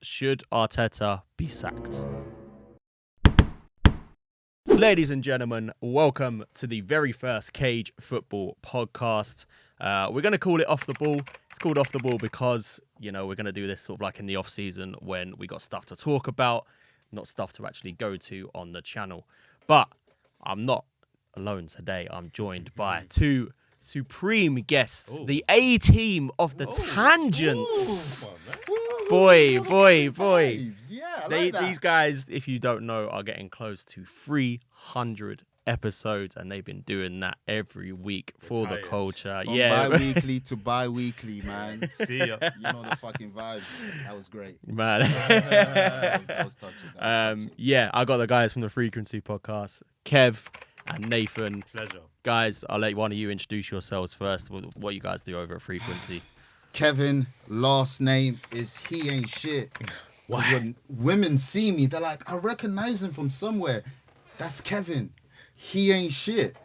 should Arteta be sacked? Ladies and gentlemen, welcome to the very first Cage Football podcast. We're going to call it Off the Ball. It's called Off the Ball because, we're going to do this sort of like in the off season when we got stuff to talk about, not stuff to actually go to on the channel. But I'm not alone today. I'm joined by two supreme guests, the A-team of the Tangents. Boy. Yeah, These guys, if you don't know, are getting close to 300 episodes, and they've been doing that every week for the culture. From bi-weekly to bi-weekly, man. See ya. You know the fucking vibe. That was great. Man. That was touching. Yeah, I got the guys from the Frequency podcast, Kev and Nathan. Pleasure. Guys, I'll let one of you introduce yourselves first. What you guys do over at Frequency. Kevin, last name is He Ain't Shit. Why? When women see me, they're like, I recognize him from somewhere. That's Kevin. He ain't shit.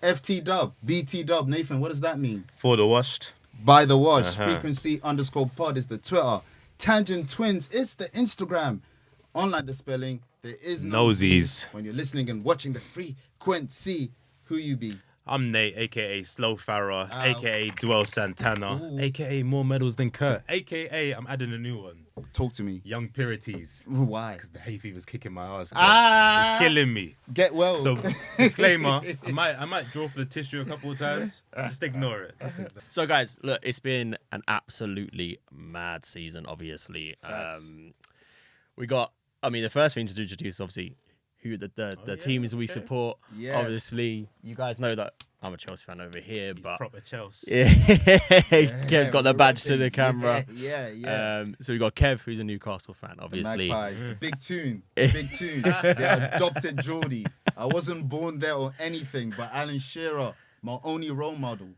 FT dub, BT dub. Nathan, what does that mean? For the washed. By the wash. Frequency_pod is the Twitter. Tangent Twins, it's the Instagram. Unlike the spelling, there is no Nosies. when you're listening and watching the Frequency. Who you be? I'm Nate, a.k.a. Slow Farah, Ow. a.k.a. Dwell Santana, Ooh. a.k.a. More Medals Than Kurt, a.k.a. I'm adding a new one, Talk to me. Young Purities, Why? because the hay fever's kicking my ass. Ah! It's killing me. Get well. So, disclaimer, I might draw for the tissue a couple of times. Just ignore it. So, guys, look, it's been an absolutely mad season, obviously. Facts. We got, the first thing to introduce, obviously, who the teams we support. Yes. Obviously, you guys know that I'm a Chelsea fan over here, He's but proper Chelsea. Kev's got the badge to the camera. Yeah. So we got Kev, who's a Newcastle fan, The obviously. Magpies, the big tune. They adopted Geordie. I wasn't born there or anything, but Alan Shearer, my only role model.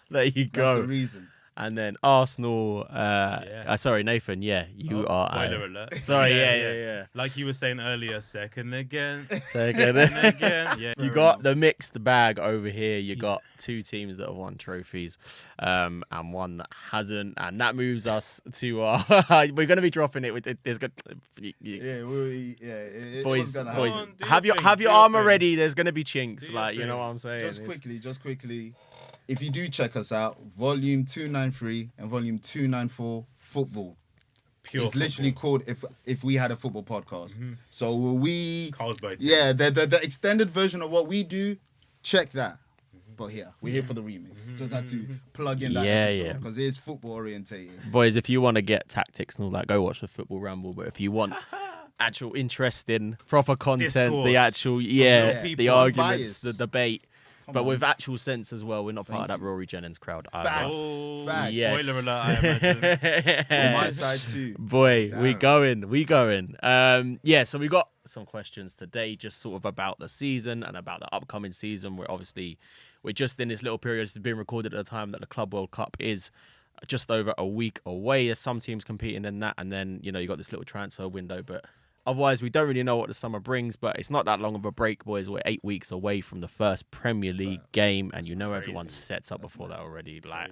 There you That's go. the reason. And then Arsenal. Yeah. Sorry, Nathan. Yeah, you are. Spoiler alert. Sorry. Yeah. Like you were saying earlier, second again. Second. Second again. Yeah. You got the mixed bag over here. You got two teams that have won trophies, and one that hasn't, and that moves us to our. We're going to be dropping it with. There's good. Boys, gonna boys, happen. Do have your your thing, armor thing. ready. There's going to be chinks, Do your you know thing. what I'm saying. Just quickly. If you do check us out, volume 293 and volume 294, football. Pure It's literally football. called if we had a football podcast. So we, Carlsberg. yeah, the extended version of what we do. Check that. But we're here for the remix. Just had to plug in that episode because it is football orientated. Boys, if you want to get tactics and all that, go watch the Football Ramble. But if you want actual interesting, proper content, Discourse the actual, real the people. arguments, Unbiased. the debate, Come but on. with actual sense as well. We're not part of Thank that Rory Jennings crowd. Facts. Oh, Facts. Yes. spoiler alert, I imagine. On my side too. Boy, we Damn. going. So we got some questions today, just sort of about the season and about the upcoming season. We're just in this little period. It's been recorded at a time that the Club World Cup is just over a week away. There's some teams competing in that, and then you got this little transfer window, but. Otherwise, we don't really know what the summer brings, but it's not that long of a break, boys. We're 8 weeks away from the first Premier League game, and everyone sets up before that already. Like,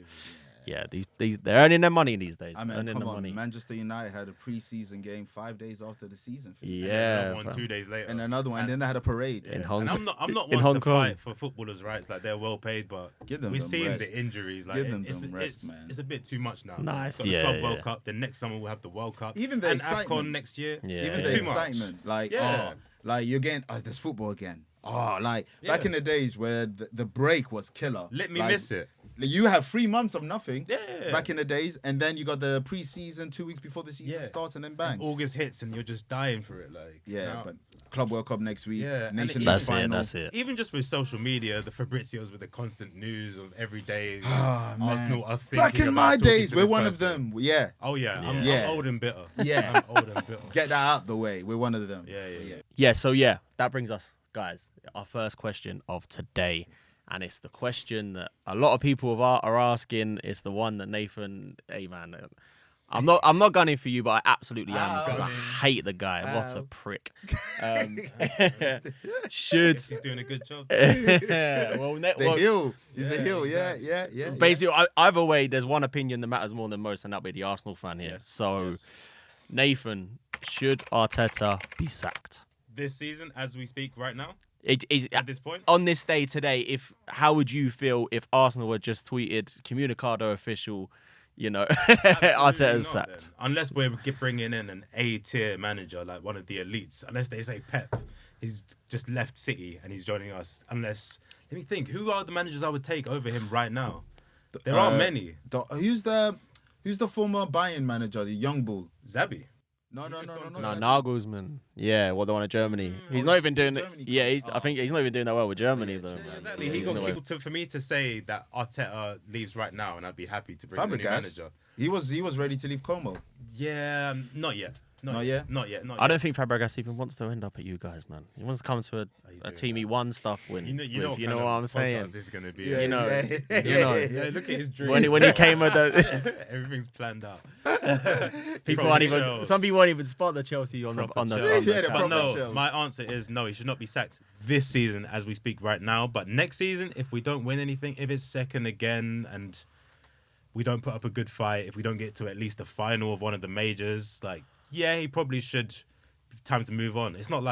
these they're earning their money these days. I mean, earning come the on. money. Manchester United had a pre-season game 5 days after the season finished. Yeah, One fam. 2 days later. And another one. And then they had a parade. in Hong And Kong. I'm not in one Hong to Kong. fight for footballers' rights. Like, they're well paid, but Give them we're them seeing rest. the injuries. Like, Give them it's, rest, it's, man. it's a bit too much now. Nice, Got the yeah, Club yeah. World Cup. Then next summer we'll have the World Cup. Even the and excitement. AFCON next year. Yeah. Even It's the too much. excitement. Like, Yeah. like you're getting, there's football again. Back in the days where the break was killer. Let me Like, miss it. You have 3 months of nothing. Yeah. Back in the days, and then you got the pre-season 2 weeks before the season Yeah. starts, and then bang. August hits and you're just dying for it. Like, Yeah, now- but Club World Cup next week. Yeah, and Nation it- League That's final. it. That's it. even just with social media, the Fabrizios with the constant news of every day. Ah, man. Arsenal are thinking Back in about my talking days, to we're this one of person. them. Yeah. Oh yeah, Yeah. I'm old and bitter. Yeah. I'm old and bitter. Get that out the way. We're one of them. Yeah. So that brings us, guys, our first question of today. And it's the question that a lot of people are asking. It's the one that Nathan, hey man, I'm not gunning for you, but I absolutely am because I hate the guy. What a Ow. prick. Should He's doing a good job. well, The heel. He's a heel. Yeah. basically, either way, there's one opinion that matters more than most, and that'll be the Arsenal fan here. Yes, So, yes. Nathan, should Arteta be sacked? This season, as we speak right now, It is at this point, on this day today. How would you feel if Arsenal were just tweeted Communicado official? Arteta's not, sacked. then. Unless we're bringing in an A-tier manager, like one of the elites. Unless they say Pep, he's just left City and he's joining us. Unless, let me think, who are the managers I would take over him right now? There aren't many. Who's the former Bayern manager, the young bull? Zabi. No. Nagelsmann. Yeah, the one in Germany. He's not even doing it. Germany. Yeah, I think he's not even doing that well with Germany though. Yeah, Man. exactly. He's He got nowhere. people for me to say that Arteta leaves right now, and I'd be happy to bring in a new Fabregas. manager. He was ready to leave Como. Yeah, not yet. Not yet? Not yet. I don't think Fabregas even wants to end up at you guys, man. He wants to come to he's a doing team he won stuff with. You know what I'm saying? This is gonna be. You know, Yeah, look at his dream. when he came with the Everything's planned out. people Proper aren't even Chelsea. some people won't even spot the Chelsea on the Proper on the. Chelsea. On the Yeah, the cap. But proper no, Chelsea. my answer is no. He should not be sacked this season as we speak right now. But next season, if we don't win anything, if it's second again, and we don't put up a good fight, if we don't get to at least the final of one of the majors, like, yeah, he probably should. Time to move on. It's not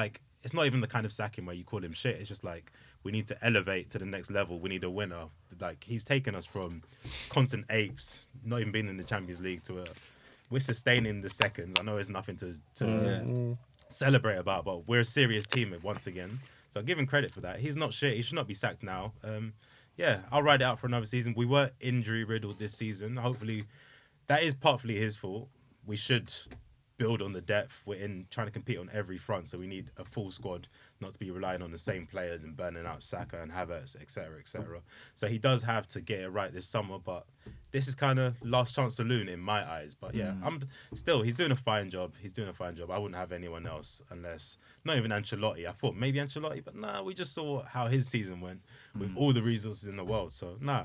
even the kind of sacking where you call him shit. It's just like, we need to elevate to the next level. We need a winner. Like, he's taken us from constant apes, not even being in the Champions League, to we're sustaining the seconds. I know it's nothing to celebrate about, but we're a serious team once again. So I give him credit for that. He's not shit. He should not be sacked now. Yeah, I'll ride it out for another season. We were injury riddled this season. Hopefully, that is partly his fault. We should build on the depth. We're trying to compete on every front, so we need a full squad, not to be relying on the same players and burning out Saka and Havertz, etc., etc. So he does have to get it right this summer, but this is kind of last chance saloon in my eyes. But yeah, he's doing a fine job. I wouldn't have anyone else unless, not even Ancelotti. I thought maybe Ancelotti, but nah, we just saw how his season went with all the resources in the world. So nah,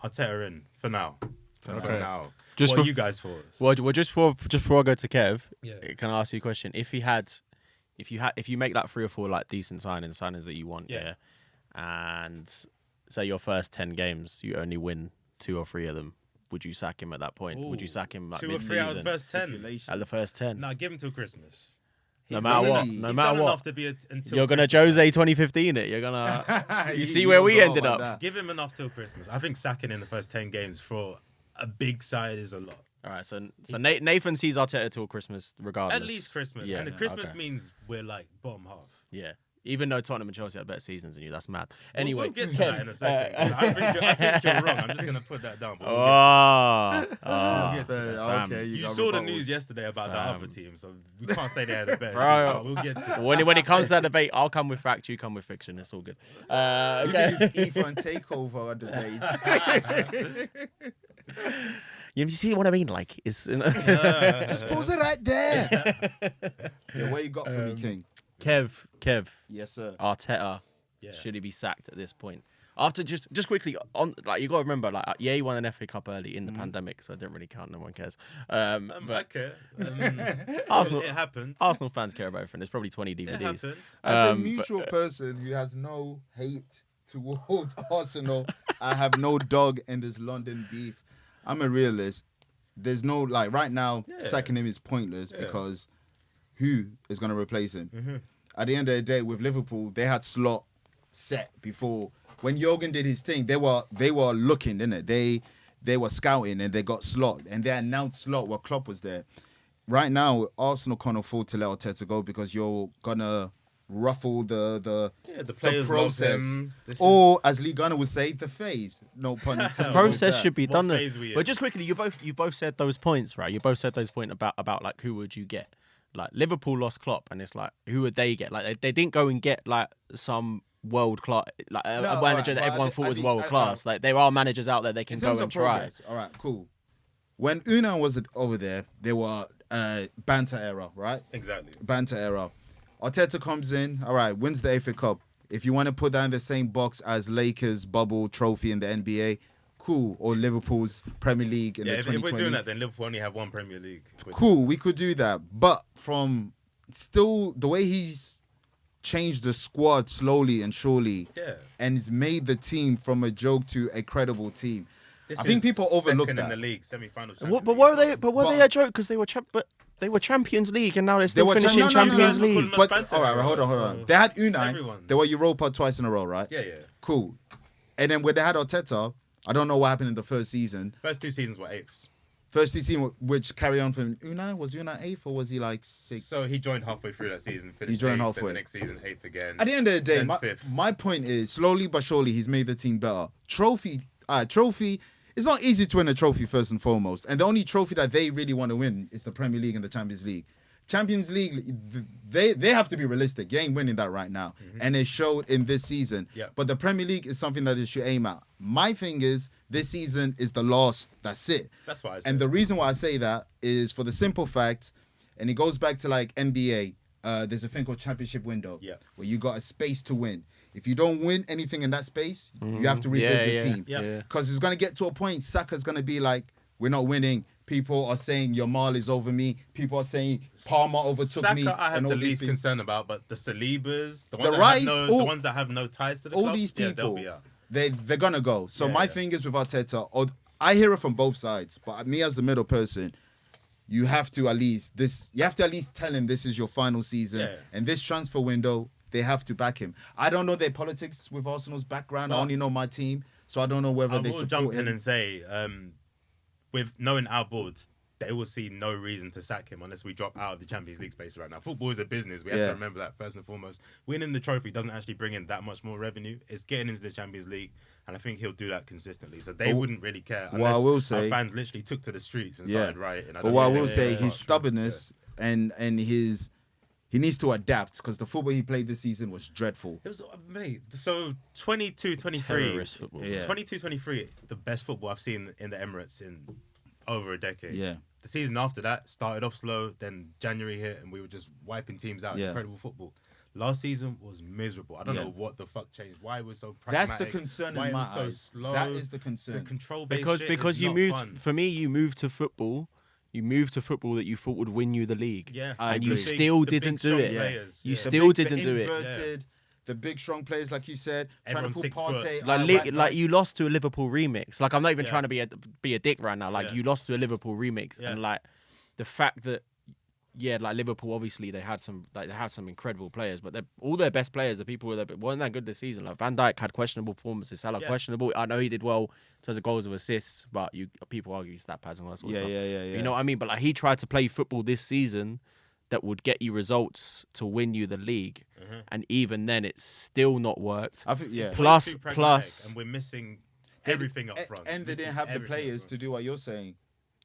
Arteta in for now. For now. Just what are you guys for? Well, just before I go to Kev, Yeah. can I ask you a question? If you make like 3 or 4 like decent signings that you want, Yeah. and say your first 10 games you only win 2 or 3 of them, would you sack him at that point? Would you sack him like 2 or 3 out of mid-season? the first 10. At the first 10? Nah, give him till Christmas. No He's matter done what. it. No He's matter done enough what. to be until You're gonna Christmas. Jose 2015 it. You're gonna. You see He where was we all ended about up. that. Give him enough till Christmas. I think sacking in the first 10 games for a big side is a lot. All right, so Nathan sees Arteta till Christmas, regardless. At least Christmas. Yeah, And the Christmas okay. means we're like bottom half. Yeah. Even though Tottenham and Chelsea had better seasons than you, that's mad. Anyway, We'll get to that in a second. 'cause I think you're wrong. I'm just going to put that down. But oh, Okay, you got saw the rebuttals. news yesterday about the Fam. other team, so we can't say they're the best. Bro. But we'll get to that. when it comes to that debate, I'll come with fact, you come with fiction. It's all good. You Okay. think it's Ethan takeover debate? You see what I mean? Like, it's Just pause it right there. Yeah, what you got for me, King? Kev, Yes, sir. Arteta, Yeah. should he be sacked at this point? After just quickly on, like, you got to remember, like, yeah, he won an FA Cup early in the pandemic, so it didn't really count. No one cares. But Okay. Arsenal- It happened. Arsenal fans care about everything. There's probably 20 It DVDs. happened. As a but- mutual person who has no hate towards Arsenal, I have no dog in this London beef. I'm a realist. There's no, like, right now, Yeah. sacking him is pointless Yeah. because who is going to replace him? At the end of the day, with Liverpool, they had slot set before. When Jurgen did his thing, they were looking, didn't it? They were scouting and they got slot and they announced slot while Klopp was there. Right now, Arsenal can't afford to let Arteta go because you're gonna ruffle the players love process, him. or as Lee Gunner would say, the phase. No pun intended. Process with that. should be What done. phase we in? But just quickly, you both said those points, right? You both said those points about like who would you get? Like Liverpool lost Klopp, and it's like who would they get? Like they didn't go and get like some world class, like a No, manager alright, that but everyone I thought think- was I world think- class. Like there are managers out there they can In go terms and of try. progress, all right, cool. When Unai was over there, they were banter era, right? Exactly. Banter era. Arteta comes in, all right, wins the FA Cup. If you want to put that in the same box as Lakers bubble trophy in the NBA, cool. Or Liverpool's Premier League in Yeah, the if 2020. we're doing that, then Liverpool only have one Premier League. Cool, we could do that. But from still the way he's changed the squad slowly and surely, Yeah. and it's made the team from a joke to a credible team. This I think is people overlook second that. in the league, semi-final. But were they a joke because they were champ? But They were Champions League, and now they're They still were finishing no, Champions no. League. But Fanta all right, era, hold on. so They had Unai. everyone. They were Europa twice in a row, right? Yeah. Cool. And then when they had Arteta, I don't know what happened in the first season. First 2 seasons were 8th. First season, which carry on from Unai, was Unai 8th or was he like 6th? So he joined halfway through that season. Finished joined 8th, halfway. And the next season, 8th again. At the end of the day, then my, 5th. my point is, slowly but surely, he's made the team better. Trophy. It's not easy to win a trophy first and foremost. And the only trophy that they really want to win is the Premier League and the Champions League. Champions League, they have to be realistic. You ain't winning that right now. And it showed in this season. Yep. But the Premier League is something that they should aim at. My thing is, this season is the last. That's it. That's why I said. And the reason why I say that is for the simple fact, and it goes back to like NBA, there's a thing called championship window, where you got a space to win. If you don't win anything in that space, you have to rebuild your team. Because it's going to get to a point, Saka's going to be like, we're not winning. People are saying Yamal is over me. People are saying Palmer overtook Saka, me. I have and the all these least things. concern about, but the Salibas, the ones that have no ties to the all club, these they'll people, be out. they're going to go. So my thing is with Arteta, I hear it from both sides, but me as a middle person, you have to at least tell him this is your final season, and this transfer window, they have to back him. I don't know their politics with Arsenal's background. I only know my team, so I don't know whether they will support jump in him. and say, with knowing our board, they will see no reason to sack him unless we drop out of the Champions League space right now. Football is a business. We have to remember that first and foremost. Winning the trophy doesn't actually bring in that much more revenue. It's getting into the Champions League, and I think he'll do that consistently. So they wouldn't really care unless I will say, our fans literally took to the streets and started rioting. But what I will say, his stubbornness and his... He needs to adapt because the football he played this season was dreadful. It was, mate, so 22-23. Terrorist football. 22-23, the best football I've seen in the Emirates in over a decade. Yeah. The season after that started off slow, then January hit and we were just wiping teams out. Incredible football. Last season was miserable. I don't know what the fuck changed. Why it was so pragmatic. That's the concern in my eyes. So slow. That is the concern. The control-based because you moved. Fun. For me, you moved to football. You moved to football that you thought would win you the league. Yeah, and you agree. still The big, didn't do it. players, You yeah. still didn't do it. Inverted, the big strong players, like you said, Everyone's trying to 6 put foot. Partey. Like you lost to a Liverpool remix. Like I'm not even trying to be a dick right now. Like Yeah. you lost to a Liverpool remix, Yeah. and like the fact that like Liverpool obviously they had some incredible players, but all their best players, the people that weren't that good this season. Like Van Dijk had questionable performances, Salah questionable. I know he did well in terms of goals and assists, but people argue stat pads and all that sort of stuff. Yeah. You know what I mean? But like he tried to play football this season that would get you results to win you the league, and even then it's still not worked. I think Plus, and we're missing everything up front. And they didn't have the players to do what you're saying.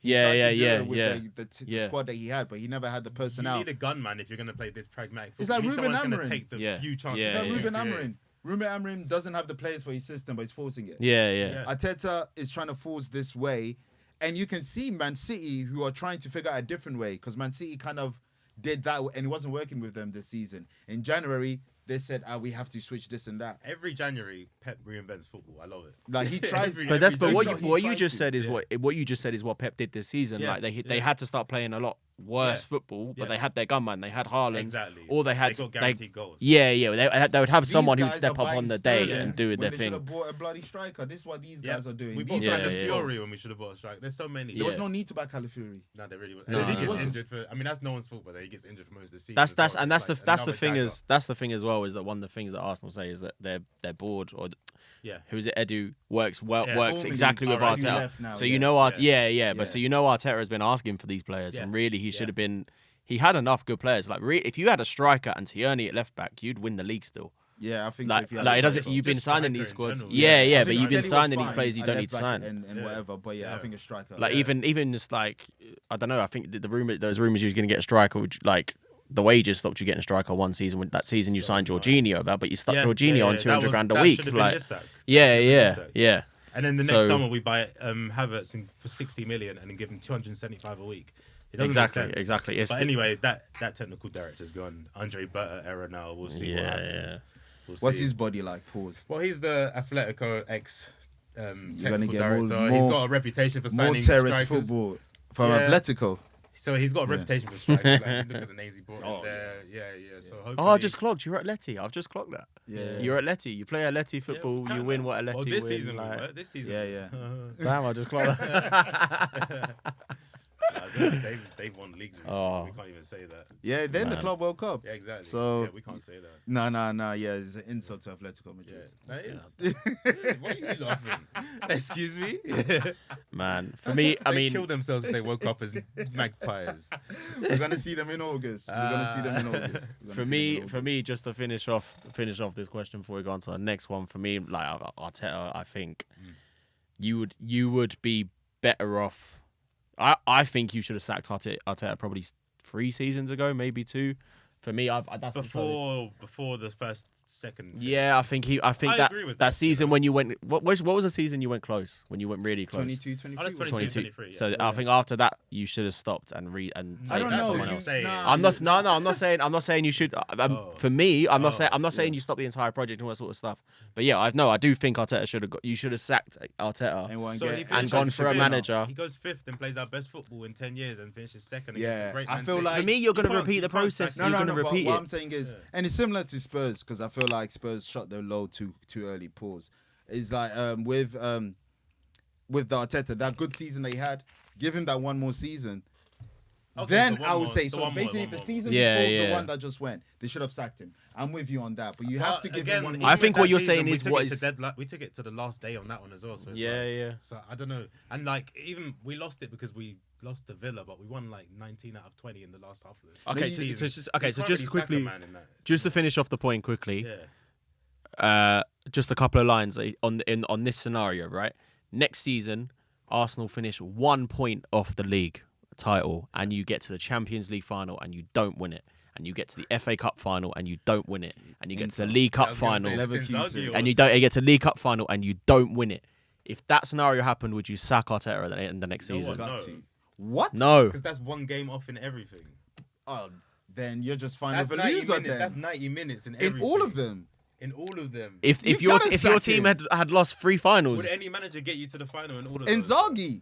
Yeah. The squad that he had, but he never had the personnel. You need a gunman if you're going to play this pragmatic. It's like Ruben Someone's going Amorim. to take the few chances. It's like that Ruben you create. Amorim. Ruben Amorim doesn't have the players for his system, but he's forcing it. Yeah. Arteta is trying to force this way, and you can see Man City who are trying to figure out a different way because Man City kind of did that, and it wasn't working with them this season. In January, they said, we have to switch this and that. Every January, Pep reinvents football. I love it. Like he tries, But what you tries just to. said is what you just said is what Pep did this season. Yeah. Like they had to start playing a lot worse football, but they had their gunman, they had Haaland, Exactly. or they had got guaranteed goals. Yeah, they would have These someone who would guys step are up on buying the day Sterling and do when their they thing. should have bought a bloody striker. This is what these guys are doing. We These bought are the Calafiori skills. when we should have bought a striker. There's so many. There was no need to back Calafiori. No, they really was. No, And then he no, gets no. injured for. I mean, that's no one's fault, but he gets injured for most of the season. That's as well. that's It's the like thing another is that's the thing as well is that one of the things that Arsenal say is that they're bored or who is it? Edu works Formerly, exactly with alright, he Arteta. left now, So yeah. you know but Yeah. so you know Arteta has been asking for these players, and really he should Yeah. have been. He had enough good players. Like if you had a striker and Tierney at left back, you'd win the league still. Yeah, I think Like, so if you had like a it doesn't. striker. You've been Just signing striker these in squads. general. Yeah, I but think you've been Steady was signing these fine players you at don't left need to back sign. and whatever. But yeah, I think a striker. Like even just like I don't know. I think the rumor those rumors you was going to get a striker, which, like the wages stopped you getting a striker one season. When that season you signed Jorginho about, but you stuck Jorginho on 200 grand a week. Like yeah. And then the next So- summer we buy Havertz for 60 million and then give him 275 a week. It doesn't make sense. Exactly. It's But anyway, that technical director's gone. Andre Berta era now. We'll see what happens. We'll What's see. his body like? Pause. Well, he's the Atletico ex You're gonna technical get director. more- He's got a reputation for More signing terrorist strikers. football from Yeah. Atletico. So he's got a reputation for strikers. Like, look at the names he brought in there. Yeah. So hopefully... I just clocked. You're at Letty. I've just clocked that. Yeah. You're at Letty. You play at Letty football. Yeah, you win what a Letty well, this win. season, like... This season. Yeah. Damn, I just clocked that. They've won leagues recently, Oh. so we can't even say that. Yeah, they're in the Man. Club World Cup. Yeah, exactly. So- yeah, we can't say that. No. Yeah, it's an insult to Atletico Yeah, Madrid. that is. Why are you laughing? Excuse me. Man, for me, I They mean, kill themselves if they woke up as magpies. We're gonna see them in August. We're gonna see them in August. We're gonna see them in for me, just to finish off this question before we go on to the next one. For me, like Arteta, I think you would be better off. I think you should have sacked Arteta probably 3 seasons ago, maybe 2. For me, that's Before the second. Yeah, I think I that agree with that that, season when you went what was the season you went close, when you went really close? 22, 23. Oh, that's 22, 22. 23, yeah. So I think after that you should have stopped and I taken don't know. someone you else. say it. I'm not saying you should. For me, I'm not saying you stop the entire project and all that sort of stuff. But yeah, I do think Arteta you should have sacked Arteta. So he and finishes gone for a fifth. manager. He goes 5th and plays our best football in 10 years and finishes 2nd against Yeah, a great I Man feel City. like- For me, you're going to You can't- repeat you the can't process. sack You're him. going to but repeat what it. I'm saying is, and it's similar to Spurs because I feel like Spurs shot their load too early. Pause. Is like with the Arteta, that good season they had, give him that one more season. Okay, Then so I would one say more, so. one more, Basically, one the more. season Yeah, before yeah. the one that just went, they should have sacked him. I'm with you on that, but you have to give him again, one even more. I think with what that you're season, saying we is took what it to is- we took it to the last day on that one as well. So it's Yeah. So I don't know, and like even we lost it because we lost to Villa, but we won like 19 out of 20 in the last half of it. Okay, The season. so just you can't just really sack a quickly, man in that. just to finish off the point quickly. Yeah. Just a couple of lines on this scenario, right? Next season, Arsenal finish 1 point off the league title, and you get to the Champions League final and you don't win it, and you get to the FA Cup final and you don't win it, and you get to the League I Cup was gonna final say, Leverkusen. since Augie and was- you get to League Cup final and you don't win it. If that scenario happened, would you sack Arteta in the next You know season? what? Got No. to. What? No. Because that's one game off in everything. Oh, then you're just fine That's with a 90 loser. minutes. That's Then 90 minutes in in everything. all of them. In all of them. If You've your gotta if your sack team him. had lost 3 finals, Would any manager get you to the final in all of those? Inzaghi,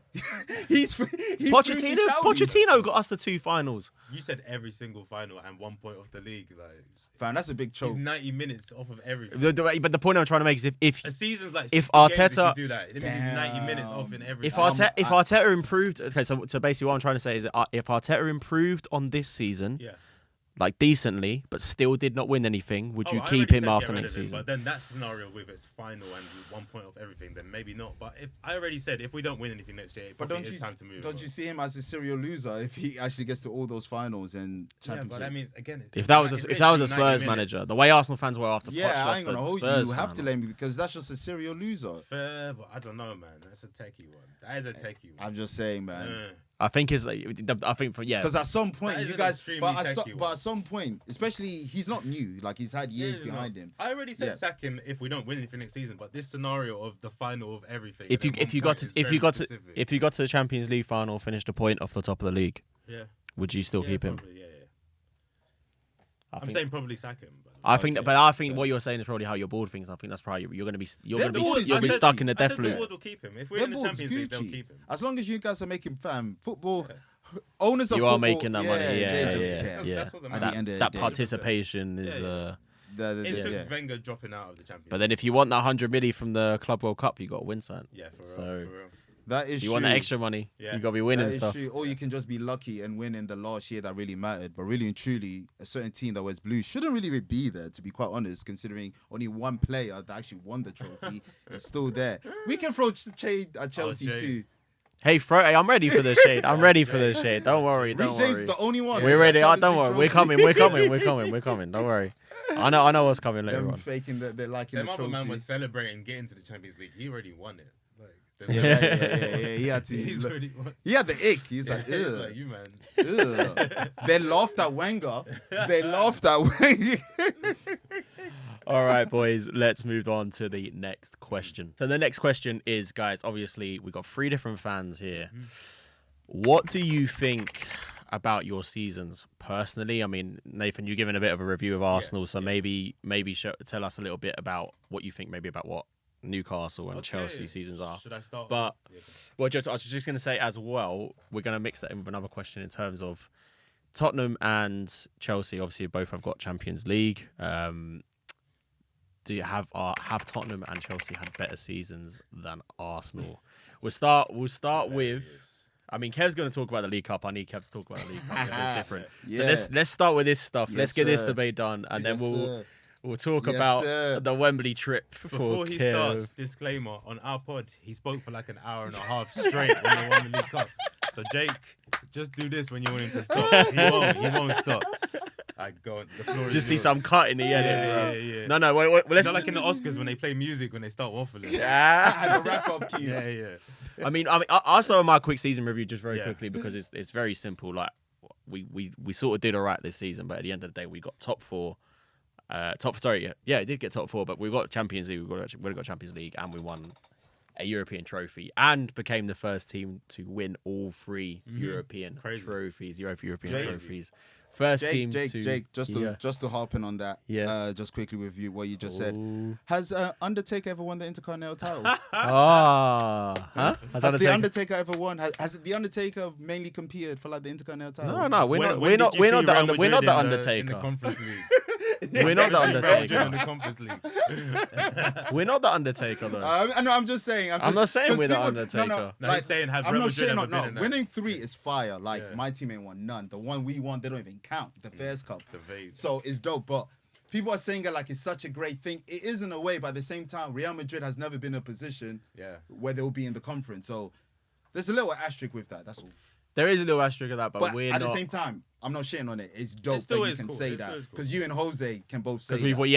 he's through to Saudi. Pochettino got us to 2 finals. You said every single final and 1 point off the league. Like, Fam, that's a big he's choke. 90 minutes off of everything. But the point I'm trying to make is if A season's like if 60 games Arteta- if you do that. It means he's 90 minutes off in everything. if Arteta improved, okay, so basically what I'm trying to say is that if Arteta improved on this season, Yeah. like decently, but still did not win anything, would you I keep already him said after get rid next of him, season? But then that scenario with it's final and 1 point off everything, then maybe not. But if I already said if we don't win anything next year, it But probably is time to move. don't on. you see him as a serial loser if he actually gets to all those finals and Yeah, championship? but that means again. If that was a it's Spurs literally 90 manager, minutes. the way Arsenal fans were after Poch Yeah, I lost ain't gonna the hold you. Spurs You have to final. let me because that's just a serial loser. Fair, but I don't know, man. That's a techie one. That is a techie one. I'm just saying, man. I think it's like, I think for Because at some point, That is you an guys, extremely but techie at one. some point, especially he's not new. Like he's had years Yeah, behind no. him. I already said Yeah. sack him if we don't win anything next season. But this scenario of the final of everything. if you and then if you one got point to is if very you got specific. to if you got to the Champions League final, finished a point off the top of the league, yeah, would you still keep him? probably, yeah. I I'm think- saying probably sack him. But I think, Okay. but I think what you're saying is probably how your board thinks. I think that's probably you're gonna be Their board is you'll be Gucci. stuck in the I said death the loop. board will keep him. If we're Their in the board's Champions League, they'll Gucci. keep him. As long as you guys are making football owners of You football. are making that money, they yeah, just yeah, care. yeah. That's what the At the man- end of the That day. participation is. Yeah, The- It took yeah. Wenger dropping out of the Champions. But then if you want that 100 milli from the Club World Cup, you got to win something. yeah, for real. So- for real. That is You true. want that extra money, Yeah. you got to be That winning is stuff. true. Or you can just be lucky and win in the last year that really mattered. But really and truly, a certain team that wears blue shouldn't really be there, to be quite honest, considering only one player that actually won the trophy is still there. We can throw shade at Chelsea Jay. too. Hey, I'm ready for the shade. I'm ready for the shade. Don't worry. Don't Reece James worry. is the only one. We're that ready. Oh, Champions don't League worry. We're trophy. coming. We're coming. We're coming. We're coming. Don't worry. I know what's coming later Them on. faking that they're liking Them the other trophy. man was celebrating getting to the Champions League. He already won it. Like, yeah. He had to. He's already won. He had the ick. He's like, He's ugh. like, you man. Ugh. They laughed at Wenger. They laughed at Wenger. All right, boys, let's move on to the next question. So the next question is, guys, obviously we've got 3 different fans here. What do you think about your seasons personally? I mean, Nathan, you've given a bit of a review of Arsenal, so maybe tell us a little bit about what you think maybe about what Newcastle and Okay. Chelsea seasons are. Should I start? But Yeah. well, I was just going to say as well, we're going to mix that in with another question in terms of Tottenham and Chelsea. Obviously, both have got Champions League. Do you have Tottenham and Chelsea had better seasons than Arsenal? We'll start with. I mean, Kev's going to talk about the League Cup. I need Kev to talk about the League Cup. 'Cause it's different. Yeah. So let's start with this stuff. Yes, let's get this sir. debate done, and then Yes, sir. we'll talk Yes, about sir. the Wembley trip. Before he Kev. starts, disclaimer, on our pod, he spoke for like an hour and a half straight when they won the League Cup. So Jake, just do this when you want him to stop. He won't stop. Go on. The floor is Just see yours. some cut in the edit, Yeah. bro. No. Let's Not like in the Oscars when they play music when they start waffling. Have a wrap-up cue. Yeah. I mean, I'll start with my quick season review just very Yeah. quickly because it's very simple. Like we sort of did all right this season, but at the end of the day, we got top four. It did get top four, but we got Champions League. We got Champions League, and we won a European trophy, and became the first team to win all three European trophies, European trophies. First team to Jake, just to harp in on that, just quickly with you what you just said. Has Undertaker ever won the Intercontinental title? Huh? Has the Undertaker ever won? Has the Undertaker mainly competed for like the Intercontinental title? No, we're not the Undertaker. We're not the Undertaker. We're not the Undertaker though. I'm just saying. I'm not saying we're the Undertaker. No, he's saying have Real Madrid ever been in that? Winning 3 is fire. Like my team ain't won none. The one we won, they don't even count. The Fairs Cup. So it's dope. But people are saying it like it's such a great thing. It is in a way, but at the same time, Real Madrid has never been in a position where they'll be in the conference. So there's a little asterisk with that. That's all. There is a little asterisk of that, but we're at not. the same time, I'm not shitting on it. It's dope that you can say that because you and Jose can both say that. Because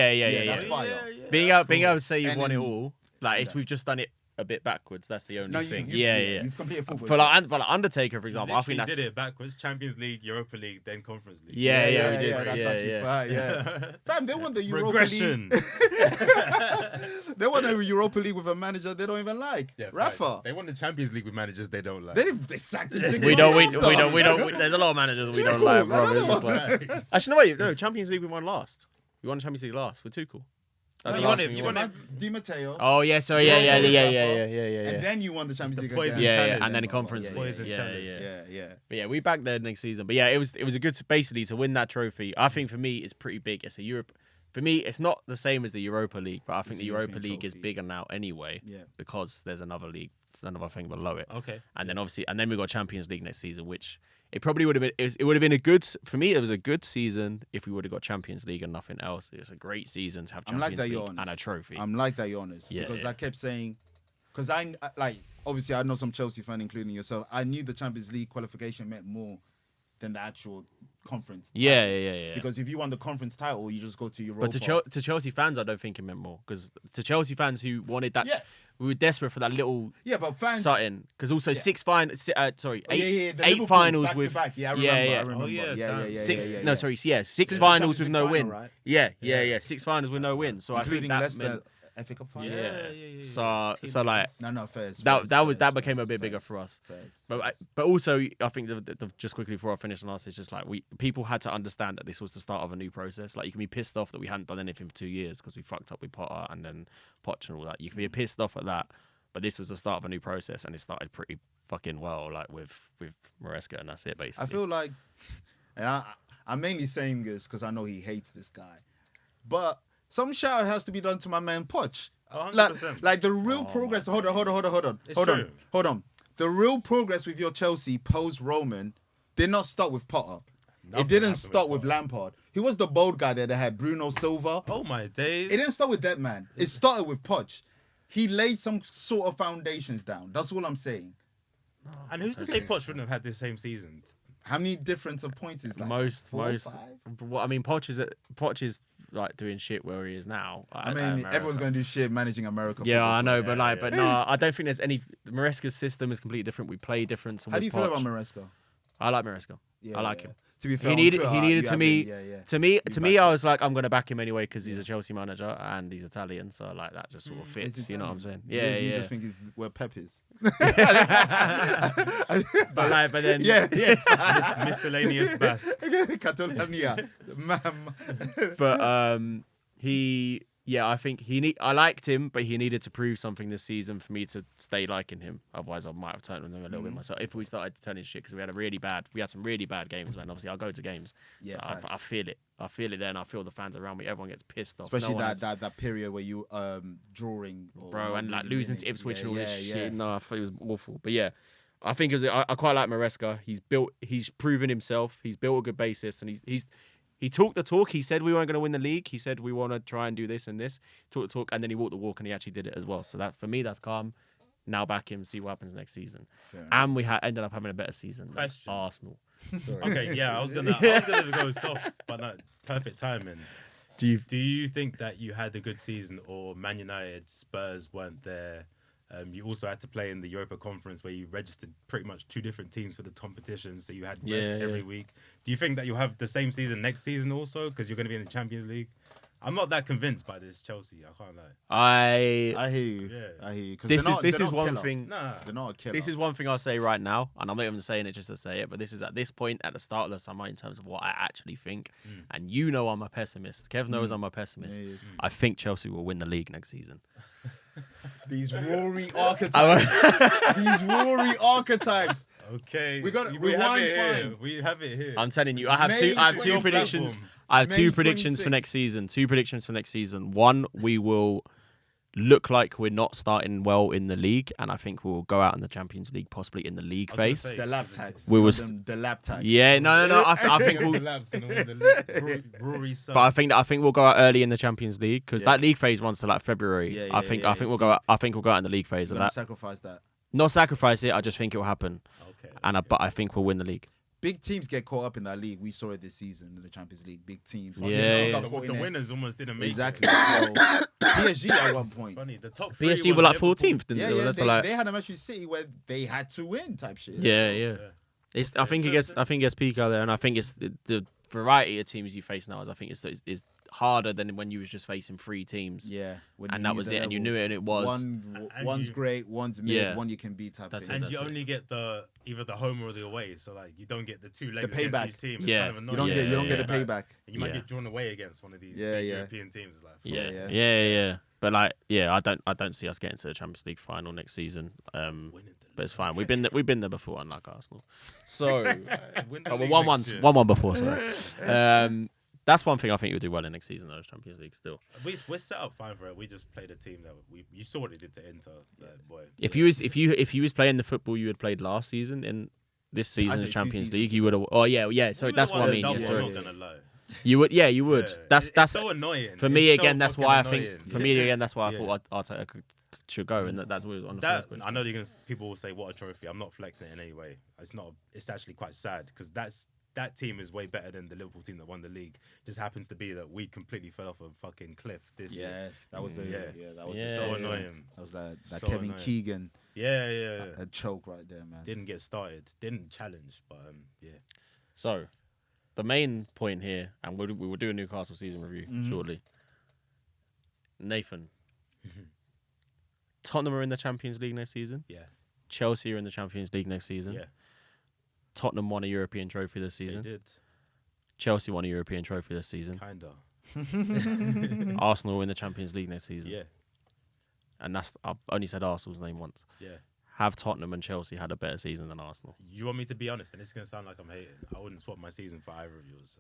That's fire. Being able to say you've won it all, like we've just done it a bit backwards. That's the only thing. You've completed football. For like Undertaker, for example, I think that's did it backwards. Champions League, Europa League, then Conference League. That's actually fire. Fam, they won the Europa Regression. League. They won the Europa League with a manager they don't even like. Rafa. They won the Champions League with managers they don't like. They sacked him 6 months we don't. after. There's a lot of managers we don't like, bro. Actually, no. Champions League we won last. We won the Champions League last. We're too cool. That's You the won last it. thing You we won won. it. Di Matteo. Oh yeah, sorry, yeah. And then you won the Champions League poison again. challenge. And then the Conference League. Poison Yeah. challenge. But yeah, we back there next season. But yeah, it was a good basically to win that trophy. I think for me it's pretty big. It's a Europe. For me, it's not the same as the Europa League, but I think the Europa League is bigger now anyway. Yeah. Because there's another league, another thing below it. Okay. And then obviously, we got Champions League next season, which it probably would have been. It would have been a good for me. It was a good season if we would have got Champions League and nothing else. It was a great season to have Champions League and a trophy. I'm like that you're honest Yeah, because yeah. I kept saying, because I like obviously I know some Chelsea fan, including yourself. I knew the Champions League qualification meant more than the actual conference. Yeah. Because if you won the conference title, you just go to Europa. But to Chelsea fans, I don't think it meant more because to Chelsea fans who wanted that, we were desperate for that little but fans Sutton because also eight Liverpool finals back with to back. I remember. Six Since finals the with no Champions win. League final, right? Yeah, 6 finals with no win. So Including I think that Leicester meant, FA Cup final. So like Fairs. that became a bit bigger for us. Fairs. But also I think just quickly before I finish on us, it's just like people had to understand that this was the start of a new process. Like you can be pissed off that we hadn't done anything for 2 years because we fucked up with Potter and then Poch and all that. You can be pissed off at that, but this was the start of a new process and it started pretty fucking well, like with Maresca, and that's it basically. I feel like, and I'm mainly saying this because I know he hates this guy, but some shout out has to be done to my man Poch. 100%. Like the real progress. Hold on. The real progress with your Chelsea post Roman did not start with Potter. It didn't start with Lampard. He was the bold guy there that had Bruno Silva. Oh my days. It didn't start with that man. It started with Poch. He laid some sort of foundations down. That's all I'm saying. And who's to say Poch wouldn't have had this same season? How many difference of points is that? Most. 4 or 5? Well, I mean, Poch is like doing shit where he is now. I mean, everyone's going to do shit managing America. Yeah, I know, but no, I don't think there's any. Maresca's system is completely different. We play different. So how do you feel about Maresca? I like Maresca. I like him. To be fair, He needed to me. I was like, I'm gonna back him anyway because he's a Chelsea manager and he's Italian, so like that just sort of fits. You know what I'm saying? Yeah. You just think he's where Pep is. But then Miscellaneous Basque. Catalonia. But I think I liked him, but he needed to prove something this season for me to stay liking him. Otherwise, I might have turned on him a little bit myself. If we started to turn his shit, because we had some really bad games, man. Obviously, I'll go to games. Yeah, so I feel it. I feel it there, and I feel the fans around me. Everyone gets pissed off. Especially that period where you drawing, bro, and like losing to Ipswich and all this shit. No, I thought it was awful. But yeah, I think I quite like Maresca. He's proven himself. He's built a good basis, and he talked the talk. He said we weren't going to win the league. He said we want to try and do this and this. Talk the talk, and then he walked the walk, and he actually did it as well. So that for me, that's calm. Now back him, see what happens next season. And we ended up having a better season than Arsenal. Okay, yeah, I was gonna go soft, but no, perfect timing. Do you think that you had a good season, or Man United, Spurs weren't there? You also had to play in the Europa Conference, where you registered pretty much 2 different teams for the competition, so you had rest every week. Do you think that you'll have the same season next season also, because you're going to be in the Champions League? I'm not that convinced by this Chelsea. I can't lie. I hear you. Yeah. I hear you. This is one thing. They're not a killer. This is one thing I'll say right now, and I'm not even saying it just to say it, but this is at this point at the start of the summer in terms of what I actually think. And you know I'm a pessimist. Kev knows I'm a pessimist. Yeah, I think Chelsea will win the league next season. These Rory archetypes. Okay, we got rewind. We have it here. I'm telling you, I have two predictions. I have two predictions for next season. One, we will look like we're not starting well in the league, and I think we'll go out in the Champions League, possibly in the league phase. The lab tags. The lab tags. Yeah, no. I think we'll. The lab's gonna win the league. Rory's son. But I think we'll go out early in the Champions League because that league phase runs to like February. I think we'll go out. I think we'll go out in the league phase of that. Sacrifice that. Not sacrifice it. I just think it will happen. Okay. But I think we'll win the league. Big teams get caught up in that league. We saw it this season in the Champions League. Big teams. The winners almost didn't make exactly. So, PSG at one point. Funny, the top 3 PSG were like 14th, didn't they? They had a match with City where they had to win type shit. Yeah. I think it gets peak out there, and I think it's the variety of teams you face now. I think it's harder than when you was just facing 3 teams. Yeah, and that was it, and you knew it, and it was one's great, one's mid, one you can beat type thing. And you only get either the home or the away, so like you don't get the 2 legs against each team. It's yeah, kind of annoying. You don't get the payback. And you might get drawn away against one of these big European teams. It's like yeah. But like I don't see us getting to the Champions League final next season. But it's fine. We've been there before, unlike Arsenal. So 1-1 before. Sorry. That's one thing I think you'll do well in next season, though, Champions League still. We're set up fine for it. We just played a team that you saw what it did to Inter. Boy. If you was playing the football you had played last season in this season's Champions League, you would have. Oh yeah. Sorry, that's what I mean. I'm not gonna lie. You would. That's so annoying. For me again, that's why I think. For me again, that's why I thought Arteta should go, and that's what on the first question. I know people will say what a trophy. I'm not flexing it in any way. It's not. It's actually quite sad because that team is way better than the Liverpool team that won the league. Just happens to be that we completely fell off a fucking cliff this year. That was so annoying. That was that so Kevin annoying. Keegan. Yeah. A choke right there, man. Didn't get started. Didn't challenge, but yeah. So, the main point here, and we will do a Newcastle season review shortly. Nathan, Tottenham are in the Champions League next season. Yeah. Chelsea are in the Champions League next season. Yeah. Tottenham won a European trophy this season. They did. Chelsea won a European trophy this season. Kinda. Arsenal in the Champions League next season. Yeah. And I've only said Arsenal's name once. Yeah. Have Tottenham and Chelsea had a better season than Arsenal? You want me to be honest, and this is going to sound like I'm hating. I wouldn't swap my season for either of yours.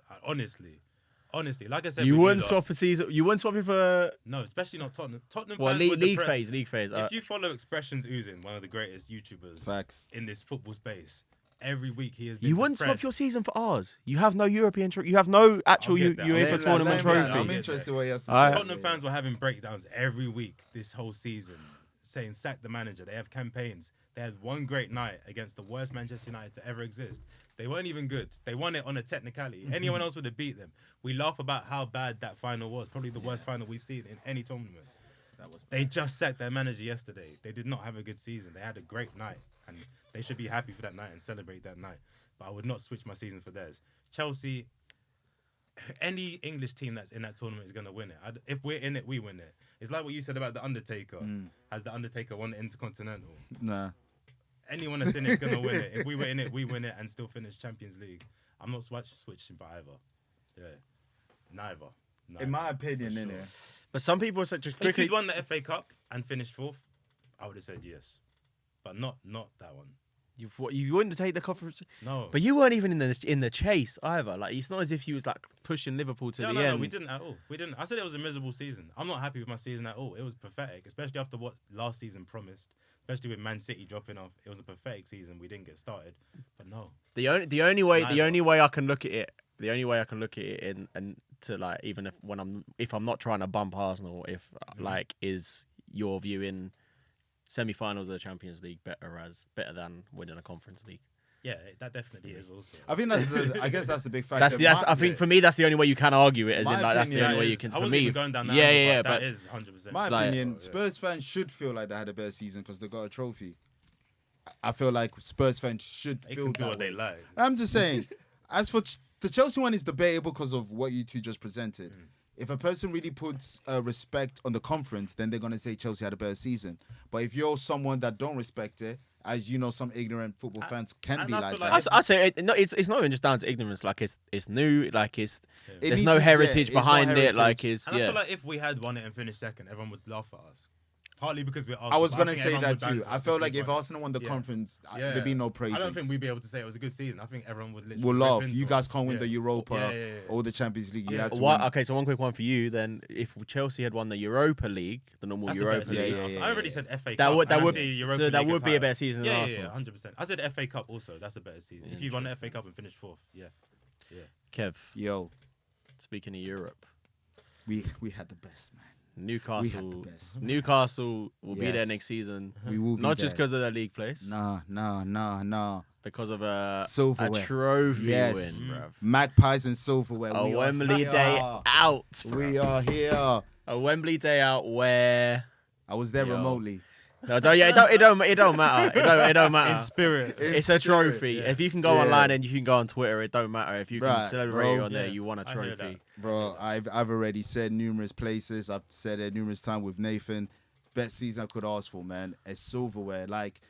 Honestly, like I said, you wouldn't swap a season. You wouldn't swap it for no, especially not Tottenham. Well, league phase. If you follow Expressions Oozin, one of the greatest YouTubers in this football space, every week he has been. You wouldn't swap your season for ours. You have no European. You have no actual UEFA tournament trophy. I'm interested what he has to say. Tottenham fans were having breakdowns every week this whole season, saying sack the manager. They have campaigns. They had one great night against the worst Manchester United to ever exist. They weren't even good. They won it on a technicality. Anyone else would have beat them. We laugh about how bad that final was. Probably the worst final we've seen in any tournament. They just sacked their manager yesterday. They did not have a good season. They had a great night. And they should be happy for that night and celebrate that night. But I would not switch my season for theirs. Chelsea, any English team that's in that tournament is going to win it. If we're in it, we win it. It's like what you said about The Undertaker. Has The Undertaker won the Intercontinental? Nah. Anyone that's in it is going to win it. If we were in it, we win it and still finish Champions League. I'm not switching for either. Yeah. Neither. In my opinion, innit? But some people said just If quickly. you'd won the FA Cup and finished 4th, I would have said yes. But not that one. You wouldn't take the conference, No. but you weren't even in the chase either. Like it's not as if you was like pushing Liverpool to the end. No, we didn't at all. We didn't. I said it was a miserable season. I'm not happy with my season at all. It was pathetic, especially after what last season promised. Especially with Man City dropping off, it was a pathetic season. We didn't get started, but no. The only way I can look at it, and to like even if I'm not trying to bump Arsenal, if like is your viewing semi-finals of the Champions League better than winning a Conference League. Yeah, that definitely is also. I think I guess that's the big factor. I think for me that's the only way you can argue it. As in like that's the only way you can. I For wasn't me, even going down that. yeah, but but that is 100%. My Like- opinion, Spurs fans should feel like they had a better season because they got a trophy. I feel like Spurs fans should They feel can do that what they way. like. I'm just saying, as for the Chelsea one is debatable because of what you two just presented. If a person really puts respect on the conference, then they're going to say Chelsea had a better season. But if you're someone that don't respect it, as you know, some ignorant football fans can and be I like feel that. like- I say it's not even just down to ignorance. Like it's new. Like It there's needs no to- heritage it's no behind it. heritage. Like it's And I feel like if we had won it and finished second, everyone would laugh at us. Partly because we're Arsenal. I was but going to think say everyone that would banter too. I us felt if like we if won. Arsenal won the Yeah. conference, Yeah. there'd be no praising. I don't think we'd be able to say it was a good season. I think everyone would literally We'll rip laugh. into You us. guys can't win Yeah. the Europa Yeah. or the Champions League. You Yeah. had to What, win. okay, so one quick one for you then. If Chelsea had won the Europa League, the normal That's a Europa better League, season Yeah, than yeah, Arsenal. I already said FA Cup. that would and I see Europa so that League would as be a higher. better season than Yeah, Arsenal. 100%. I said FA Cup also. That's a better season. If you won the FA Cup and finished fourth, yeah. Kev, Yo, speaking of Europe, we had the best, man. Newcastle. the best. Newcastle will be there Yes. next season. We will be Not just there. because of their league place, Nah. because of a Silverware. trophy Yes. win, bruv. Magpies and silverware. A we Wembley are day here. out. We bruv. are here. A Wembley day out where I was there Yo. remotely. no, it don't matter. It don't matter. In spirit. It's a trophy. yeah. If you can go Yeah. online and you can go on Twitter, it don't matter. If you can Right, celebrate bro. on there, Yeah, you won a I hear trophy. Bro, I've already said numerous places. I've said it numerous times with Nathan. Best season I could ask for, man. It's silverware. Like,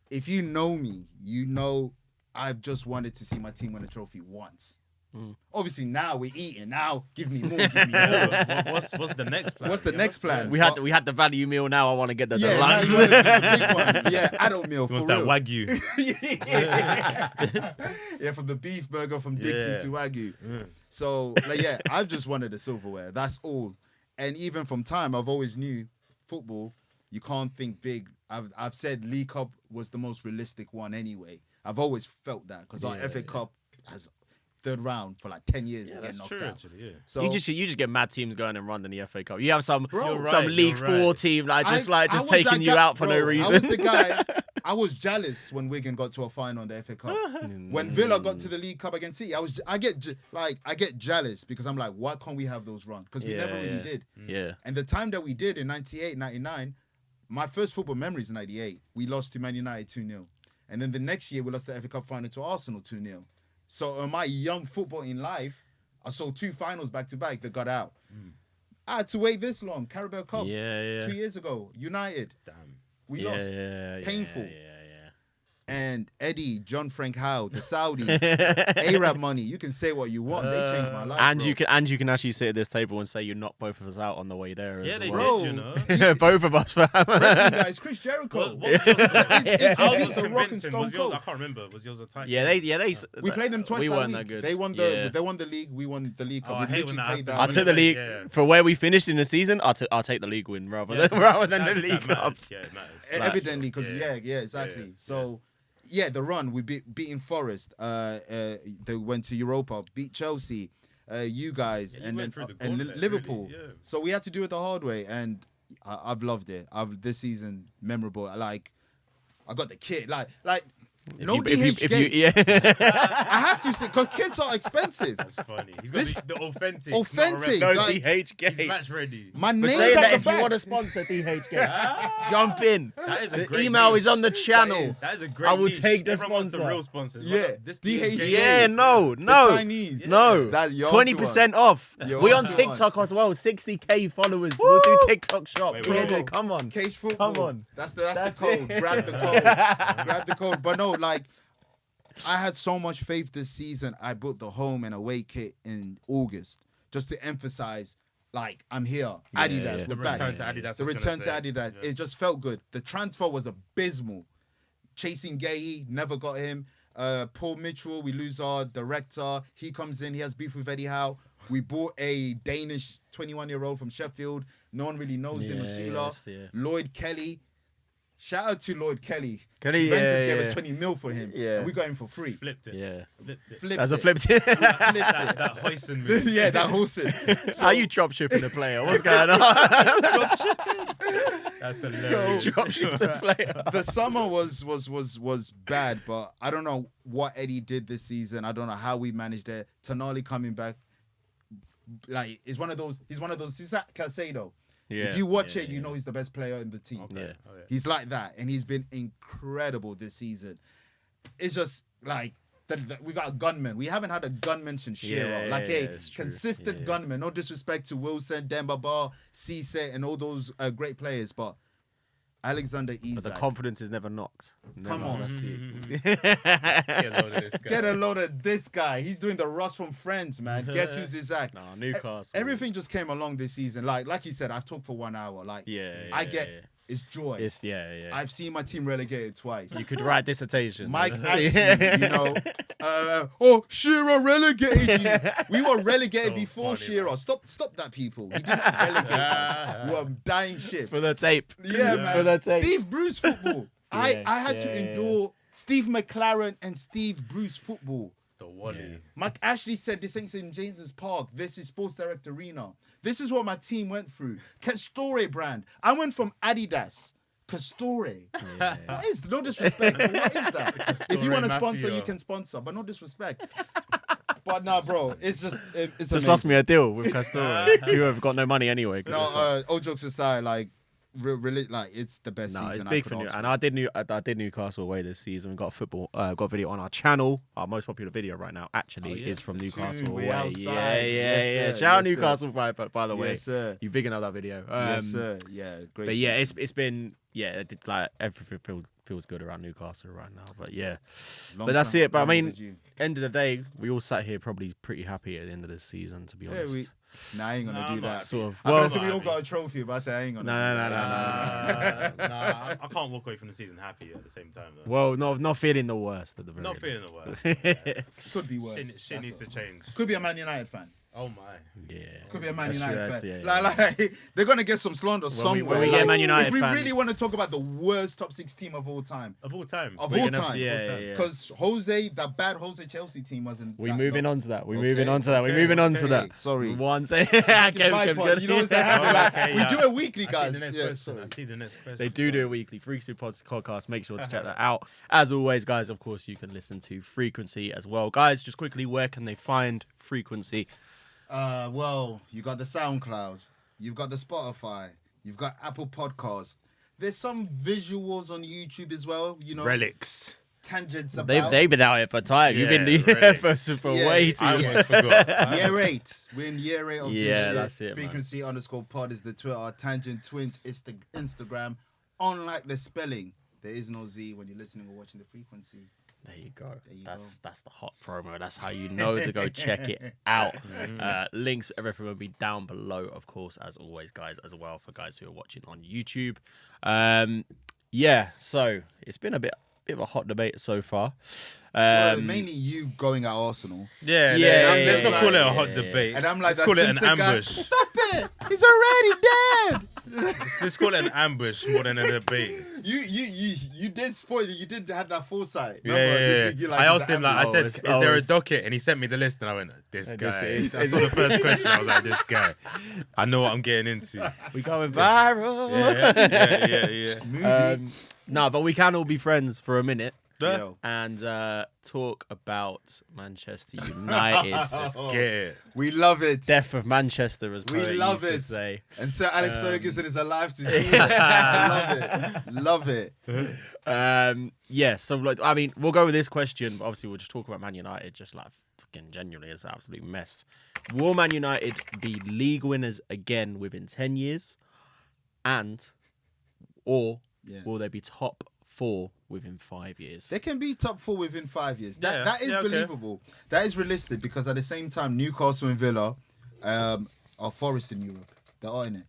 if you know me, you know I've just wanted to see my team win a trophy once. Obviously, now we're eating. Now, give me more. Give me more. Yeah, what's the next plan? What's the next plan? We had the value meal. Now I want to get the Yeah, now deluxe. you want the big one. Yeah, adult meal for What's real. that Wagyu? Yeah, from the beef burger from Dixie Yeah. to Wagyu. So, like, yeah, I've just wanted the silverware. That's all. And even from time, I've always knew football, you can't think big. I've said League Cup was the most realistic one anyway. I've always felt that because our FA Cup has third round for like 10 years. Yeah, we get that's knocked true, out. actually, yeah. So You just get mad teams going and running the FA Cup. You have some Bro, You're some right, League you're 4 right. team like I just was taking that you guy- out for no bro, reason. I was the guy. I was jealous when Wigan got to a final in the FA Cup. When Villa got to the League Cup against City, I get jealous because I'm like, why can't we have those runs? Because we never really did. Yeah. And the time that we did in 98, 99, my first football memory is 98. We lost to Man United 2-0. And then the next year, we lost the FA Cup final to Arsenal 2-0. So in my young footballing life, I saw 2 finals back-to-back that got out. I had to wait this long. Carabao Cup, Yeah. 2 years ago. United, Damn. we yeah, lost. yeah, Painful. Yeah. And Eddie, John Frank Howe, the Saudis, Arab money. You can say what you want. They changed my life. And bro. you can actually sit at this table and say you knocked both of us out on the way there. Yeah, as they well. did, Bro. you know. Both of us. Fam. Wrestling guys, Chris Jericho. What was yours? It's Ours beats was a rock and convincing. Stone Was yours? Cold. I can't remember. Was yours a tight? Yeah, they. We played them twice We that weren't week. that good. They won Yeah. the league. We won the league cup. Oh, we I hate when literally that played happens. I took the league Yeah. for where we finished in the season. I'll take the league win rather than the league that cup. matters. Yeah, it matters. Evidently, because Yeah. exactly. Yeah. So, yeah, the run we beating Forest. They went to Europa, beat Chelsea. You guys, Yeah, you and went then through the and gauntlet, Liverpool. really, yeah. So we had to do it the hard way, and I've loved it. This season memorable. Like, I got the kit. Like. No DH gate. yeah. I have to say, because kits are expensive. That's funny. He's got This- the authentic. Authentic, not a No rep. like- DH He's game. match ready. My But name's say at that the if you back. want to sponsor DH game, jump in. That is a The great email niche. is on the channel. That is a great I will niche. take the Everyone wants sponsor. the real sponsors. Yeah. Like, this DH DH Yeah, no. The Chinese. No, That- you're 20% off. You're We on onto TikTok as well. 60k followers. We'll do TikTok shop. Wait, Yeah, wait. come on. Cage football. Come on. That's That's the code. it. Grab the code. Grab the code. But no, like, I had so much faith this season. I built the home and away kit in August just to emphasize, like, I'm here. Adidas, yeah. The we're back. return to Adidas. The return to Adidas. It just felt good. The transfer was abysmal. chasing Gay, never got him. Paul Mitchell, we lose our director. He comes in, he has beef with Eddie Howe. We bought a Danish 21-year-old from Sheffield. No one really knows him. Yeah. Lloyd Kelly. Shout out to Lloyd Kelly. Kelly, Juventus gave us 20 mil for him. Yeah. And we got him for free. Flipped it. Yeah. Flipped it. As a flipped it. That Hoyson move. Yeah, that Hoyson. How you drop shipping a player? What's going on? That's hilarious. Drop ship a player. The summer was bad, but I don't know what Eddie did this season. I don't know how we managed it. Tonali coming back, like he's one of those. He's like Casado. Yeah, if you watch it, you know he's the best player in the team. Okay. Yeah. Okay. He's like that, and he's been incredible this season. It's just like we got a gunman. We haven't had a gunman since Shearer. it's true. Consistent gunman. No disrespect to Wilson, Demba Ba, Cisse, and all those great players, but Alexander Isak. But the confidence is never knocked. Come on. That's it. Get a load of this guy. He's doing the Ross from Friends, man. Guess who's Isaac? Nah, Newcastle. Everything just came along this season. Like you said, I've talked for 1 hour. I get it's joy. It's yeah. I've seen my team relegated twice. You could write dissertation. Mike's actually, Shearer relegated you. We were relegated So before funny, Shearer. man. Stop that, people. He didn't relegate us. We were dying shit. For the tape. Yeah, For the man. tape. Steve Bruce football. I had to yeah. endure Steve McLaren and Steve Bruce football. The Wally. Mike Ashley said this ain't St. James's Park. This is Sports Direct Arena. This is what my team went through. Castore brand. I went from Adidas. Castore. Yeah. What is no disrespect? But what is that? If you want to Mafia. sponsor, you can sponsor, but no disrespect. But nah, bro, it's just it's Just lost me amazing. a deal with Castore. You have got no money anyway. No, all jokes aside, like really, like it's the best No, season. it's I big could for New. ask And I did Newcastle away this season. We got got a video on our channel. Our most popular video right now actually is from Newcastle we away. outside. Yeah. Yes, sir. Shout out Yes, sir. Newcastle by the way. Yes, sir. You bigging up that video. Yes, sir. Yeah, great. But yeah, season. it's been like everything feels good around Newcastle right now. But yeah, Long but that's time- it. But I long mean, overdue. end of the day, we all sat here probably pretty happy at the end of this season, to be honest. Nah, I ain't gonna Nah, do I'm that. not. Sort of. I'm Well, gonna say we all got a trophy, but I say I ain't gonna. no. Nah, I can't walk away from the season happy at the same time though. Well, not feeling the worst at the very Not feeling least. the worst. Could be worse. Shit That's needs all. to change. Could be a Man United fan. Oh my. Yeah. Could be a Man That's true, United that's- fan. yeah, Like, they're gonna get some slander somewhere. when we get Man United if we fans- really want to talk about the worst top 6 team of all time, Of all time. of We're all gonna- time, yeah. because Jose, that bad Jose Chelsea team wasn't. We that moving long. on to that. We Okay, moving on to that. We okay, moving on to okay. that. Sorry. One say. It's my Kev's pod. good. You know what's happening? Like, Okay, we yeah. do it weekly, I guys. see the next Yeah, question. sorry. I see the next question. They do it weekly. Frequency podcast. Make sure to check that out. As always, guys, of course, you can listen to Frequency as well. Guys, just quickly, where can they find Frequency? Well, you got the SoundCloud, you've got the Spotify, you've got Apple Podcast. There's some visuals on YouTube as well. You know, Relics. tangents about. They've been out here for time. You've been Yeah, here really. for Yeah, way too I long. almost forgot. Year 8. We're in year 8 of Yeah, this shit. that's it, man. Frequency_pod is the Twitter. Tangent Twins is the Instagram. Unlike the spelling, there is no Z when you're listening or watching the frequency. There you go. you That's the hot promo. That's how you know to go check it out. Links, everything will be down below, of course, as always, guys, as well for guys who are watching on YouTube. Yeah, so it's been a bit of a hot debate so far. Well, mainly you going at Arsenal. Yeah, Yeah, let's not yeah, call it a yeah, hot yeah. debate. And I'm like, let's call it an Simpson guy, ambush. Stop it! He's already dead! Let's call it an ambush more than a debate. You did spoil it. You did have that foresight. Yeah, Remember, yeah, this yeah. week you I asked him, like, I ambush. said, Oh, is it's- there oh, a it's- docket? And he sent me the list, and I went, this This guy. is- I saw the first question. I was like, this guy. I know what I'm getting into. We going viral. Yeah. No, but we can all be friends for a minute Yo, and talk about Manchester United. Let's get it. we love it. Death of Manchester, as We Poet love used to it. say. And Sir Alex Ferguson is alive to see it. I love it. Yeah, so like, I mean, we'll go with this question, but obviously we'll just talk about Man United, just like fucking genuinely, it's an absolute mess. Will Man United be league winners again within 10 years? Or will they be top 4 within 5 years? They can be top 4 within 5 years. That is okay. believable. That is realistic because at the same time, Newcastle and Villa are Forest in Europe. They are in it.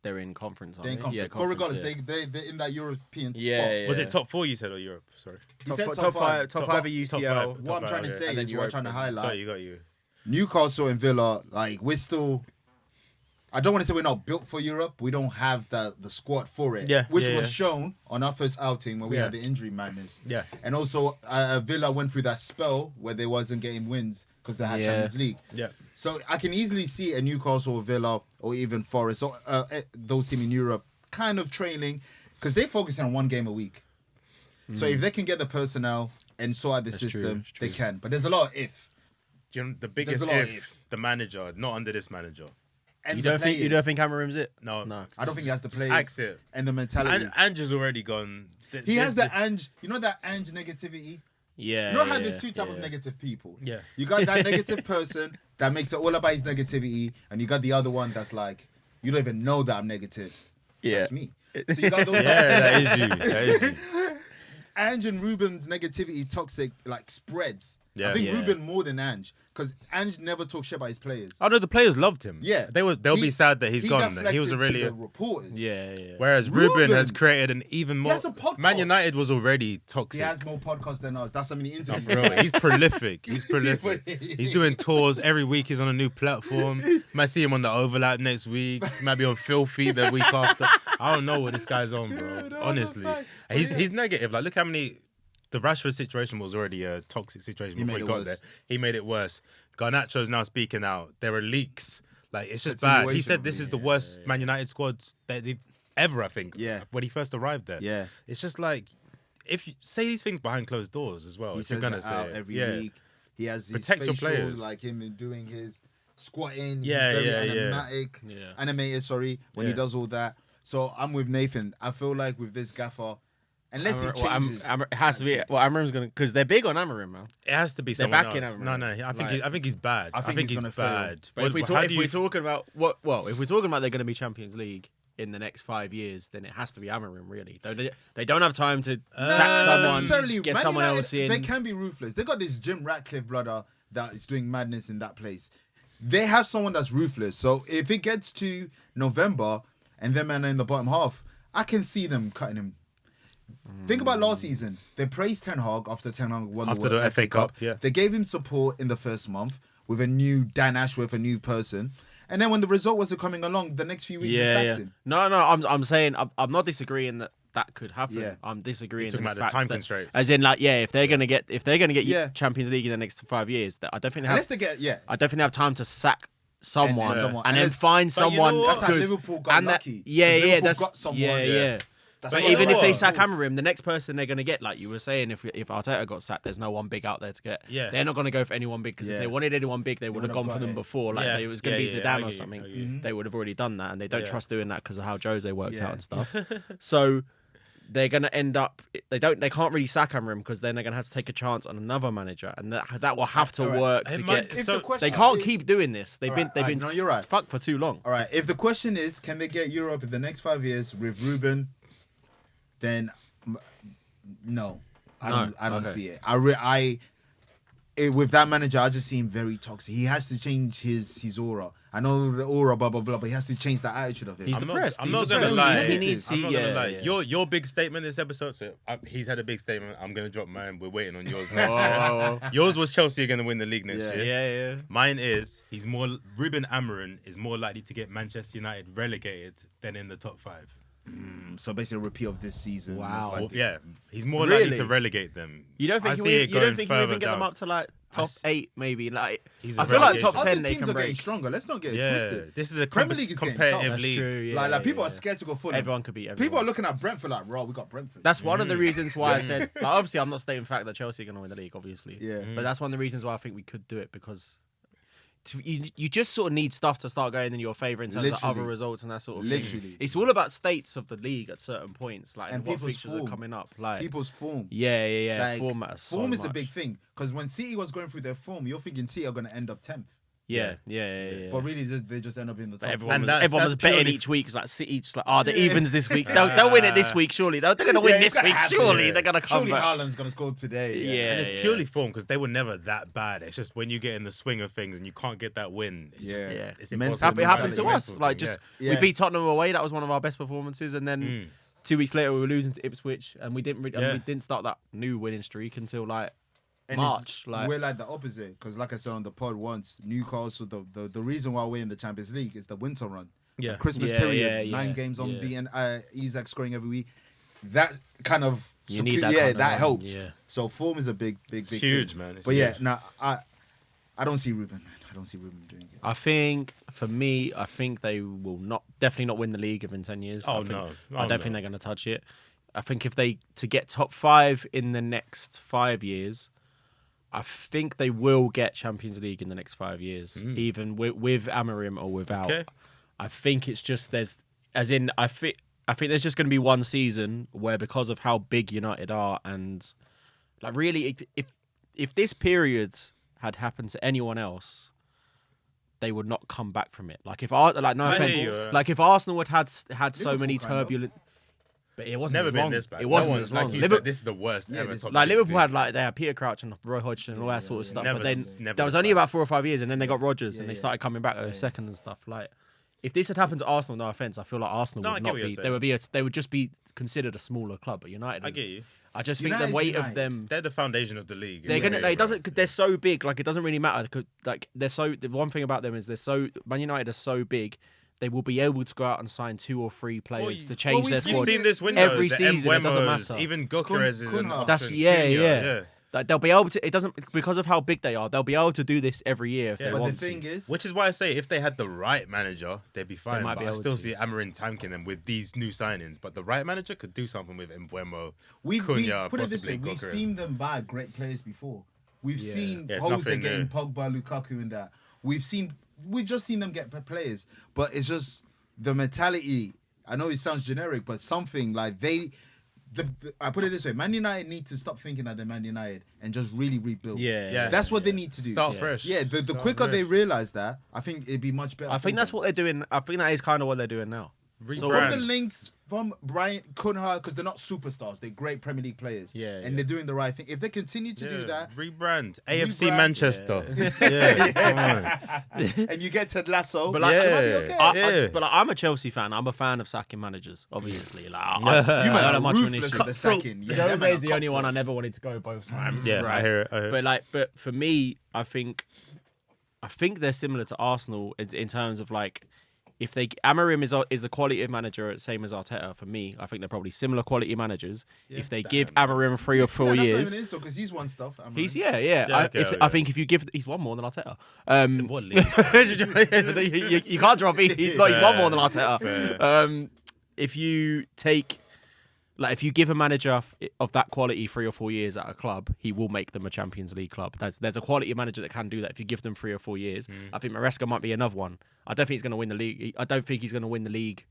They're in conference, aren't They're in they? conference. Yeah, But conference, regardless, yeah. they're in that European Yeah, spot. yeah. Was it top 4 you said or Europe? Sorry. He said top five, Top of five, UCL. top five. What I'm trying to okay. say And then is, what I'm trying to Europa. highlight, Got you. Newcastle and Villa, like, we're still... I don't want to say we're not built for Europe. We don't have the squad for it. Yeah, Which yeah, was yeah. shown on our first outing when we Yeah. had the injury madness. Yeah. And also, Villa went through that spell where they wasn't getting wins because they had Yeah. Champions League. Yeah. So I can easily see a Newcastle or Villa or even Forest or those teams in Europe kind of trailing because they're focusing on one game a week. So if they can get the personnel and sort out the That's true, system, that's true. they can. But there's a lot of if. Do you know, the biggest a lot of if, if. the manager, not under this manager. And You the don't think players. Amarim's it? No. No. I don't think he has the players Axe it. and the mentality. And Ange's already gone. He has the Ange, you know that Ange negativity? Yeah. You know how yeah, there's two type of yeah. negative people? Yeah. You got that negative person that makes it all about his negativity, and you got the other one that's like, you don't even know that I'm negative. Yeah. That's me. So you got those Yeah, that is you. That is you. Ange and Ruben's negativity toxic like spreads. Yeah. I think Yeah. Ruben more than Ange, because Ange never talks shit about his players. Oh no, the players loved him. Yeah. They'll be sad that he's gone. He was deflected a really to the reporters. Yeah, yeah. Whereas Ruben has Ruben! created an even more. has a podcast. Man United was already He toxic. has more podcasts than us. That's how many Oh, interviews. bro, he's prolific. He's prolific. He's doing tours every week. He's on a new platform. Might see him on the Overlap next week. Might be on Filthy the week after. I don't know what this guy's on, bro. No, Honestly, that's and fine. he's negative. Like, look how many. The Rashford situation was already a toxic situation before made he it got worse. there. He made it worse. Garnacho's now speaking out. There are leaks. Like, it's just bad. He said this is the worst Man United squad that they've ever, I think. Yeah. When he first arrived there. Yeah. It's just like, if you say these things behind closed doors as well, He if you're says gonna that say out it. every Yeah. week. He has his Protect your facial, players. like him doing his squatting. Yeah, He's very yeah. animated, sorry, when he Yeah. does all that. So I'm with Nathan. I feel like with this gaffer, unless he changes, It has to be. Well, Amarim's gonna because they're big on Amarim, man. It has to be They're someone backing else. him, No, right? I think Like- he's bad. I think he's he's gonna fail. bad. But if, How do if you- we're talking about if we're talking about they're going to be Champions League in the next 5 years, then it has to be Amarim. Really, they don't have time to sack someone, necessarily, get Man someone United, else in. They can be ruthless. They got this Jim Ratcliffe brother that is doing madness in that place. They have someone that's ruthless. So if it gets to November and them man in the bottom half, I can see them cutting him. Think about last season. They praised Ten Hag after Ten Hag won After the the FA Cup, yeah. They gave him support in the first month with a new Dan Ashworth, a new person. And then when the result wasn't coming along, the next few weeks they sacked him. No, I'm saying I'm not disagreeing that could happen. Yeah. I'm disagreeing. You're talking in about the fact time that- constraints. As in, like, if they're gonna get Yeah. Champions League in the next 5 years, I don't think they Unless have. they get, I don't think they have time to sack someone And someone. and then Unless- find But you know someone what? That's how good. Liverpool got and lucky. Yeah, Liverpool that's got someone. yeah. That's But what even they if they got. sack Amarim, the next person they're going to get, like you were saying, if Arteta got sacked, there's no one big out there to get. Yeah. They're not going to go for anyone big because if Yeah. they wanted anyone big, they would have would've gone got for them it. before. Like Yeah. if it was going to Yeah, be yeah, I Zidane get or you, something, I get you. they would have already done that, and they don't Yeah. trust doing that because of how Jose worked Yeah. out and stuff. So they're going to end up. They can't really sack Amarim because then they're going to have to take a chance on another manager, and that will have to All right. work It to might- get. If So the question They can't is- keep doing this. They've been No, you're right. fucked for too long. All right. If the question is, can they get Europe in the next 5 years with Ruben? Then no, I don't Okay. see it. With that manager, I just see him very toxic. He has to change his aura. I know the aura, blah blah blah, but he has to change the attitude of him. He's I'm depressed. I'm He's not gonna depressed. lie. He needs- I'm not yeah, gonna lie. yeah. Your big statement this episode. So he's had a big statement. I'm gonna drop mine. We're waiting on yours next Whoa. year. Yours was Chelsea are gonna win the league next Yeah. year. Yeah. Mine is Ruben Amorim is more likely to get Manchester United relegated than in the top 5. So basically, a repeat of this season. Wow. most Well, likely. yeah, he's more likely Really? to relegate them. You don't think I you see it don't going think you further even get them down. up to like top 8 maybe? Like He's I a feel like relegation. top 10 Other they teams can are getting break. stronger. Let's not get it Yeah, twisted. this is a Premier League is getting tough. competitive That's league. true, yeah. Like people are scared to go Fulham. Everyone could beat everyone. People are looking at Brentford like, raw. We got Brentford. That's one of the reasons why I said. Like, obviously, I'm not stating the fact that Chelsea are going to win the league. Obviously, Yeah. But that's one of the reasons why I think we could do it because you just sort of need stuff to start going in your favour in terms of Literally. other results and that sort of Literally. thing. It's all about states of the league at certain points, like And and what people's fixtures form. are coming up. Like People's form. yeah. Like, Form matters so form is a much. big thing because when City was going through their form, you're thinking City are going to end up 10th. Yeah. But really, they just end up in the top. Everyone And was, that's everyone was betting purely- each week. It's like City, it's like, the evens this week. They'll win it this week, surely. They're going to win it's this gonna week, happen. surely. Yeah. They're going to come Surely back. Haaland's gonna score today. Yeah. And it's purely form because they were never that bad. It's just when you get in the swing of things and you can't get that win. It's just, Yeah. it's Mental impossible. It happened to mentality. us. Like, just Yeah. we Yeah. beat Tottenham away. That was one of our best performances. And then 2 weeks later, we were losing to Ipswich. And we didn't start that new winning streak until like And March. we're like the opposite because, like I said on the pod once, Newcastle. The reason why we're in the Champions League is the winter run. Yeah. The Christmas Yeah, period, yeah, 9 yeah, games yeah. unbeaten. Isak scoring every week. That kind of You need that kind of that run, helped. yeah. So form is a big It's thing. huge, man. It's But yeah, huge. now I don't see Ruben, man. I don't see Ruben doing it. I think for me, they will definitely not win the league in 10 years. Oh, I think, no. I Oh, don't no. think they're going to touch it. I think if to get top 5 in the next 5 years, I think they will get Champions League in the next 5 years, even with Amorim or without. Okay. I think it's just I think there's just going to be one season where, because of how big United are, and like really, if this period had happened to anyone else, they would not come back from it. Like if no I offense, hear you. like if Arsenal had so Liverpool many kind of. turbulent, but it wasn't Never as been long. this bad. It wasn't No one's, as long. like you Liverpool, said, this is the worst Yeah, ever. this- top like 16. Liverpool had they had Peter Crouch and Roy Hodgson and all that sort of stuff. Never But then s- never that was this only bad. about 4 or 5 years, and then they got Rodgers and they yeah. started coming back at a second and stuff. Like if this had happened to Arsenal, no offense, I feel like Arsenal No, I would get not what you're be. saying. They would just be considered a smaller club. But United, I get you. I just think the United's weight of United. them. They're the foundation of the league. They're gonna. Yeah, They bro. doesn't. Cause they're so big. Like it doesn't really matter. Like they're so. The one thing about them is Man United are so big. They will be able to go out and sign 2 or 3 players to change their You've squad seen this window. every the season. It doesn't Mbeuemos, matter. Even Gyökeres is an Cunha. That's option. yeah. Cunha, Like they'll be able to. It doesn't because of how big they are. They'll be able to do this every year if Yeah. they But the want thing to. is, Which is why I say if they had the right manager, they'd be fine. might But be I able still to. see Amorim tanking them with these new signings. But the right manager could do something with Mbeuemo, we Cunha, put it this way: possibly we've Gyökeres. seen them buy great players before. We've seen Yeah, it's Jose nothing getting new. Pogba, Lukaku, and that. We've just seen them get players, but it's just the mentality. I know it sounds generic, but something like I put it this way: Man United need to stop thinking that they're Man United and just really rebuild. Yeah. That's what they need to do. Start fresh. Yeah, the Start quicker they fresh. realize that, I think it'd be much better. I for think that's them. what they're doing. I think that is kind of what they're doing now. So Rebrand. from the links from Brian Cunha, because they're not superstars, they're great Premier League players. Yeah, and yeah. they're doing the right thing. If they continue to do Yeah, that, rebrand. AFC Rebrand, Manchester. Yeah, come on. and you get Ted Lasso, But like, Yeah. it might be okay. Yeah. but like, I'm a Chelsea fan. I'm a fan of sacking managers, obviously. Like, You I might don't have have much of an ruthless issue. with the sacking. Yeah, that Jose man is the are only one I cutthroat. never wanted to go both times. Yeah, right? I hear it. But for me, I think they're similar to Arsenal in terms of like, if Amorim is the quality of manager, same as Arteta. For me, I think they're probably similar quality managers. If they give Amorim 3 or 4 Yeah, that's years, not even insult because he's won stuff. he's Yeah, I okay. think if you give, he's won more than Arteta. What league? you can't drop it. He's won more than Arteta. Fair. If you take, like, if you give a manager of that quality 3 or 4 years at a club, he will make them a Champions League club. There's a quality manager that can do that if you give them 3 or 4 years. I think Maresca might be another one. I don't think he's going to win the league. I don't think he's going to win the league.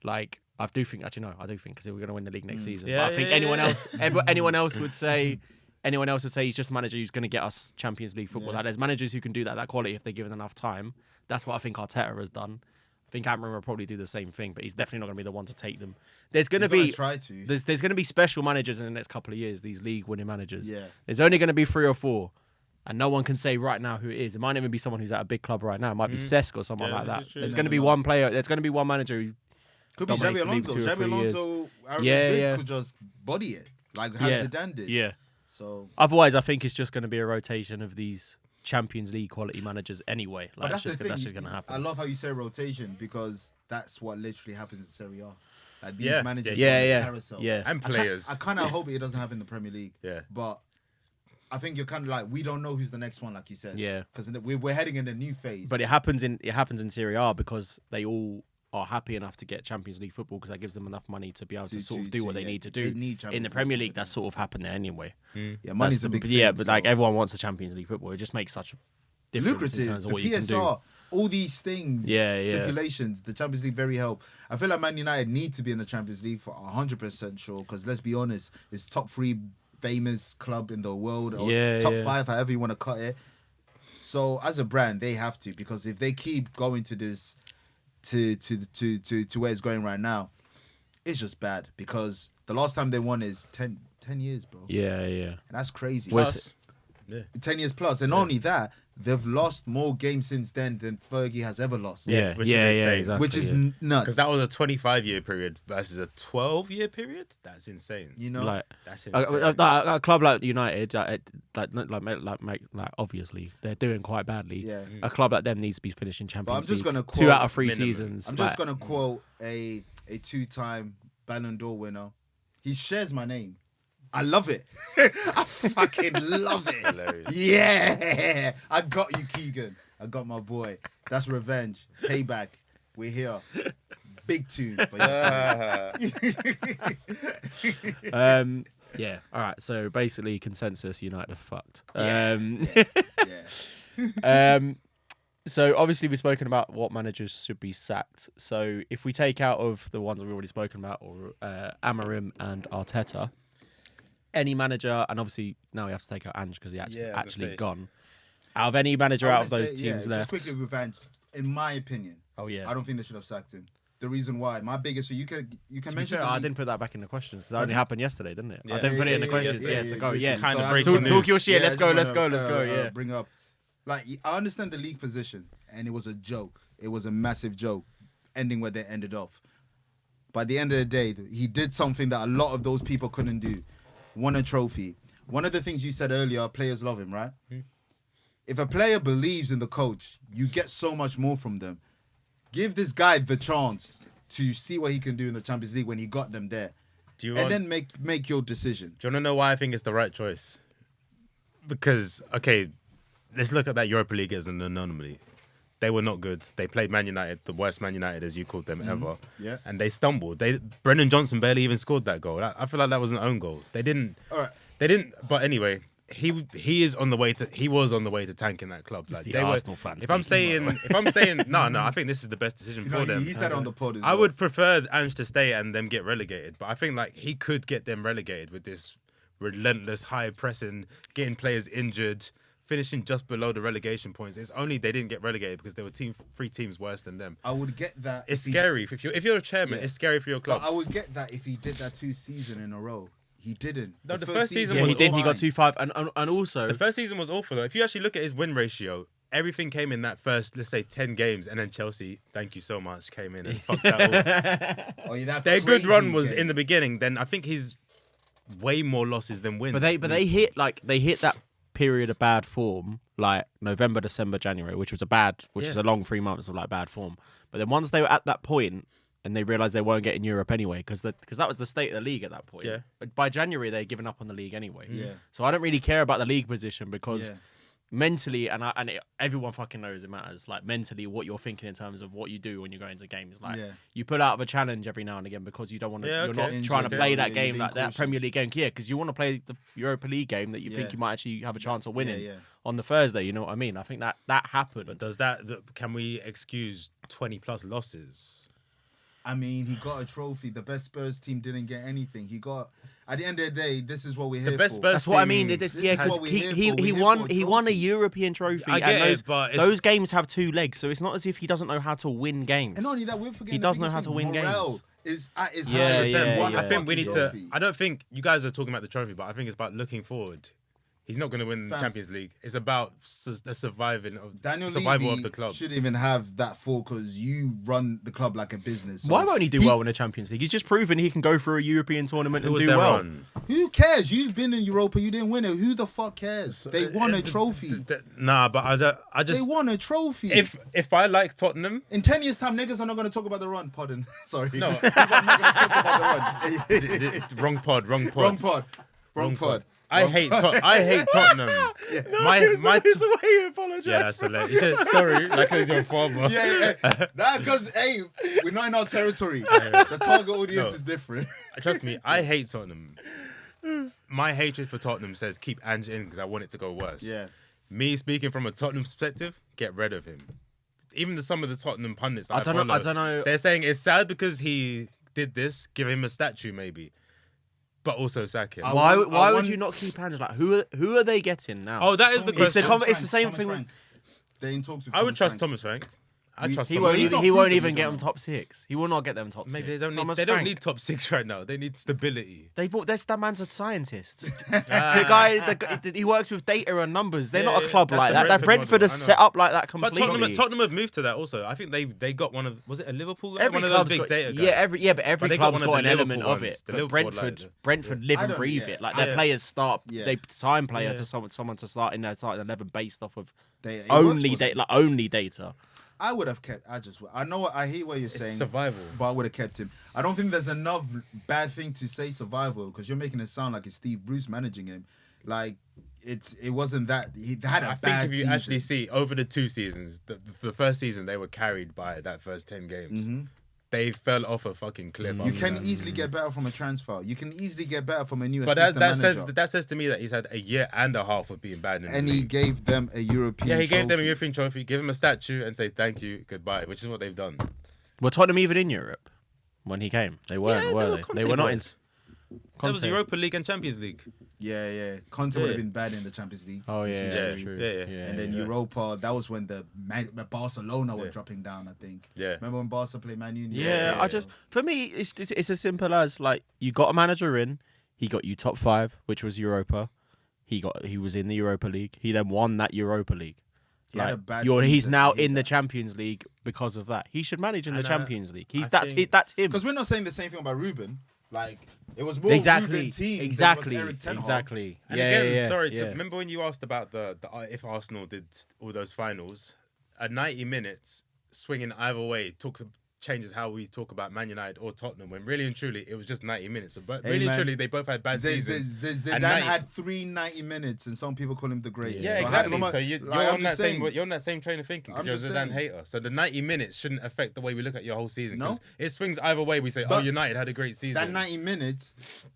Like, I do think because we're going to win the league next season. Yeah, But I think yeah, anyone yeah. else, anyone else would say he's just a manager who's going to get us Champions League football. Yeah. Like, there's managers who can do that quality if they're given enough time. That's what I think Arteta has done. I think Amorim will probably do the same thing, but he's definitely not going to be the one to take them. There's going to He's be gotta try to. there's going to be special managers in the next couple of years. These league-winning managers. Yeah. There's only going to be 3 or 4, and no one can say right now who it is. It might even be someone who's at a big club right now. It might be Cesc or someone Yeah, like this that. is true. There's You going to never be know. one player. There's going to be one manager who Could be dominates Xabi the league Alonso. 2 or 3 Xabi years. Alonso, Real Yeah, Madrid yeah. could just body it like how Zidane did. Yeah. So Otherwise, I think it's just going to be a rotation of these Champions League quality managers anyway. but Like, that's that's the thing. just going to happen. I love how you say rotation because that's what literally happens in Serie A. Like these Yeah, managers, yeah, go on the yeah, carousel. yeah. And players. I kind of hope it doesn't happen in the Premier League. Yeah. But I think you're kind of like we don't know who's the next one, like you said. Yeah. Because we're heading in a new phase. But it happens in Serie A because they all are happy enough to get Champions League football because that gives them enough money to be able to sort of do what they need to do. they need In Champions the Premier League League, that's sort of happened there anyway. yeah, money's a big thing. Yeah, but like so- everyone wants a Champions League football. It just makes such a difference in lucrative. terms The of what you can do. PSR, all these things, Yeah, yeah. stipulations. The Champions League very help. I feel like Man United need to be in the Champions League for 100% sure. Because let's be honest, it's top 3 famous club in the world, or Yeah, top yeah. 5, however you want to cut it. So as a brand, they have to, because if they keep going to this, to where it's going right now, it's just bad. Because the last time they won is 10 years, bro. Yeah. And that's crazy. Plus, yeah. 10 years plus. And not only that, they've lost more games since then than Fergie has ever lost. Yeah, which is insane. exactly, Which is yeah. nuts. Because that was a 25-year period versus a 12-year period. That's insane. You know? Like That's insane. a club like United, obviously they're doing quite badly. Yeah. A club like them needs to be finishing But Champions I'm just League going to 2 quote... out of 3 minimum. seasons. I'm just going to quote a 2-time Ballon d'Or winner. He shares my name. I love it. I fucking love it. Hilarious. Yeah. I got you, Keegan. I got my boy. That's revenge. Payback. We're here. Big tune. But Yeah. All right. So basically, consensus: United are fucked. Yeah. So obviously we've spoken about what managers should be sacked. So if we take out of the ones that we've already spoken about, or Amorim and Arteta, any manager, and obviously now we have to take out Ange because he actually gone. Out of any manager out of those teams left. Just quickly, revenge. In my opinion, Oh yeah. I don't think they should have sacked him. The reason why, my biggest, you can To be mention. fair, I didn't put that back in the questions because that only happened yesterday, didn't it? I Yeah. didn't put it in the Yeah, questions. yeah, Yes, yeah, let's go. yeah. Yeah. Kind of So I breaking just news. Talk your shit. Let's go. Let's go. Yeah. Bring up, like, I understand the league position, and it was a joke. It was a massive joke, ending where they ended off. By the end of the day, he did something that a lot of those people couldn't do. Won a trophy. One of the things you said earlier, players love him, right? If a player believes in the coach, you get so much more from them. Give this guy the chance to see what he can do in the Champions League when he got them there. Then make your decision. Do you want to know why I think it's the right choice? Because, okay, let's look at that Europa League as an anomaly. They were not good. They played Man United, the worst Man United, as you called them, ever. Yeah. And they stumbled. Brendan Johnson barely even scored that goal. I feel like that was an own goal. They didn't. All right. They didn't. But anyway, he was on the way to tanking that club. Like, the they Arsenal fans If I'm saying no, I think this is the best decision You for know, them. he said on the pod as I well. would prefer Ange to stay and them get relegated, but I think like he could get them relegated with this relentless high pressing, getting players injured, finishing just below the relegation points. It's only they didn't get relegated because there were 3 teams worse than them. I would get that. It's scary if you're a chairman. Yeah. It's scary for your club. But I would get that if he did that 2 seasons in a row. He didn't. No, the first season Yeah, was he did. He got fine. 2-5, and also The first season was awful though. If you actually look at his win ratio, everything came in that first, let's say, 10 games, and then Chelsea, thank you so much, came in and fucked that all. Oh, yeah, that Their good crazy run was game. in the beginning. Then I think he's way more losses than wins. But they hit that period of bad form, like November, December, January, which was a long 3 months of like bad form. But then once they were at that point and they realised they weren't getting Europe anyway, because that was the state of the league at that point. Yeah. But by January they'd given up on the league anyway. Yeah. So I don't really care about the league position because Yeah. mentally, everyone fucking knows it matters. Like mentally, what you're thinking in terms of what you do when you go into games. Like Yeah. you pull out of a challenge every now and again because you don't want to. Yeah, You're okay. not Injured, trying to yeah, play yeah, that you're game, being like that cautious. Premier League game. Yeah, because you want to play the Europa League game that you think Yeah. you might actually have a chance of winning yeah. on the Thursday. You know what I mean? I think that happened. But can we excuse 20 plus losses? I mean, he got a trophy. The best Spurs team didn't get anything. He got. At the end of the day, this is what we're here best for. Spurs That's what I mean. team It's, This yeah, is because what we're he here he, for. he We're here won for a he won a trophy. European trophy. I get and it, those, but it's- those games have 2 legs, so it's not as if he doesn't know how to win games. And not only that, we're forgetting He the does know biggest how to thing. win Morale games. is at its Yeah, highest. yeah, One yeah. I think we need fucking to. trophy. I don't think you guys are talking about the trophy, but I think it's about looking forward. He's not going to win the Fam. Champions League. It's about the survival Daniel of Levy the club. shouldn't even have that for because you run the club like a business. So Why won't he do well in the Champions League? He's just proven he can go through a European tournament Who and was do their well. run? Who cares? You've been in Europa, you didn't win it. Who the fuck cares? They won a trophy. Nah, but I They just won a trophy. if I like Tottenham, In 10 years' time, niggas are not going to talk about the run. Pardon. Sorry. No. People are not going to talk about the run. wrong pod. Wrong pod. Wrong pod. I hate Tottenham. My the way you apologize. yeah, that's hilarious. He said sorry, like it was your father. Yeah. That because, hey, we're not in our territory. The target audience No. is different. Trust me, I hate Tottenham. My hatred for Tottenham says keep Ange in because I want it to go worse. Yeah. Me speaking from a Tottenham perspective, get rid of him. Even some of the Tottenham pundits, that I don't know. I follow, don't know. They're saying it's sad because he did this. Give him a statue, maybe, but also sack him. I Why want- would I want- you not keep Ange? Like who are they getting now? Oh, that is the It's the question. it's the same thing. They're in talks with. I would trust Frank. Thomas Frank. I trust He Thomas won't. Frank. he's not He won't proven even he get don't them know. top 6. He will not get them top 6. Maybe they don't need. Thomas They don't Frank. need top 6 right now. They need stability. They bought. That man's a scientist. The guy, he works with data and numbers. They're not a club that's like the that. That Brentford Brentford model, is I know. set up like that But completely. Tottenham have moved to that also. I think they got one of. Was it a Liverpool guy? Every One of those club's big got, data guys. but every they got club's one of got the an element Liverpool of ones, it. the But Liverpool Brentford live I and don't- breathe yeah. it. Like Yeah. their players start, Yeah. they sign player Yeah. to someone to start in their starting 11 based off of It works only for them. data, like only data. I would have kept. I know. I hear what you're It's saying. survival. But I would have kept him. I don't think there's enough bad thing to say survival because you're making it sound like it's Steve Bruce managing him. Like it wasn't that he had a I bad think if you season. actually see over the 2 seasons, the first season they were carried by that first 10 games. They fell off a fucking cliff. You after can that. easily get better from a transfer. You can easily get better from a new But assistant manager. that says to me that he's had a year and a half of being bad in the And he league. gave them a European. Yeah, he gave them a trophy. European trophy, give him a statue, and say thank you, goodbye, which is what they've done. Were Tottenham even in Europe when he came? They weren't, Yeah, were they they? were Conte They were not in. boys. That was Europa League and Champions League. Yeah. Conte would have Yeah. been bad in the Champions League. Oh this yeah, history. yeah, true. Yeah. And then yeah. Europa, that was when the Barcelona were Yeah. dropping down, I think. Yeah. Remember when Barca played Man Union? Yeah, I just for me it's as simple as like you got a manager in, he got you top 5, which was Europa. He was in the Europa League. He then won that Europa League. He had a Like, bad he's season. now I hate in the that. Champions League because of that. He should manage in the And, Champions League. I That's think- that's him. Because we're not saying the same thing about Ruben. Like it was more Exactly. Ruben team Exactly. than it was Eric Ten Hag. Exactly. And Yeah, again, yeah, sorry, yeah. remember when you asked about the if Arsenal did all those finals, at 90 minutes, swinging either way changes how we talk about Man United or Tottenham, when really and truly it was just 90 minutes. But Hey, really and man. truly, they both had bad seasons. Zidane And 90 had 390 minutes, and some people call him the greatest. Yeah, So exactly. how- So you're like, I'm on just that saying, you're on that same train of thinking because I'm you're a just Zidane saying. hater. So the 90 minutes shouldn't affect the way we look at your whole season. No. 'Cause it swings either way. We say, oh, But United had a great season. that 90 minutes,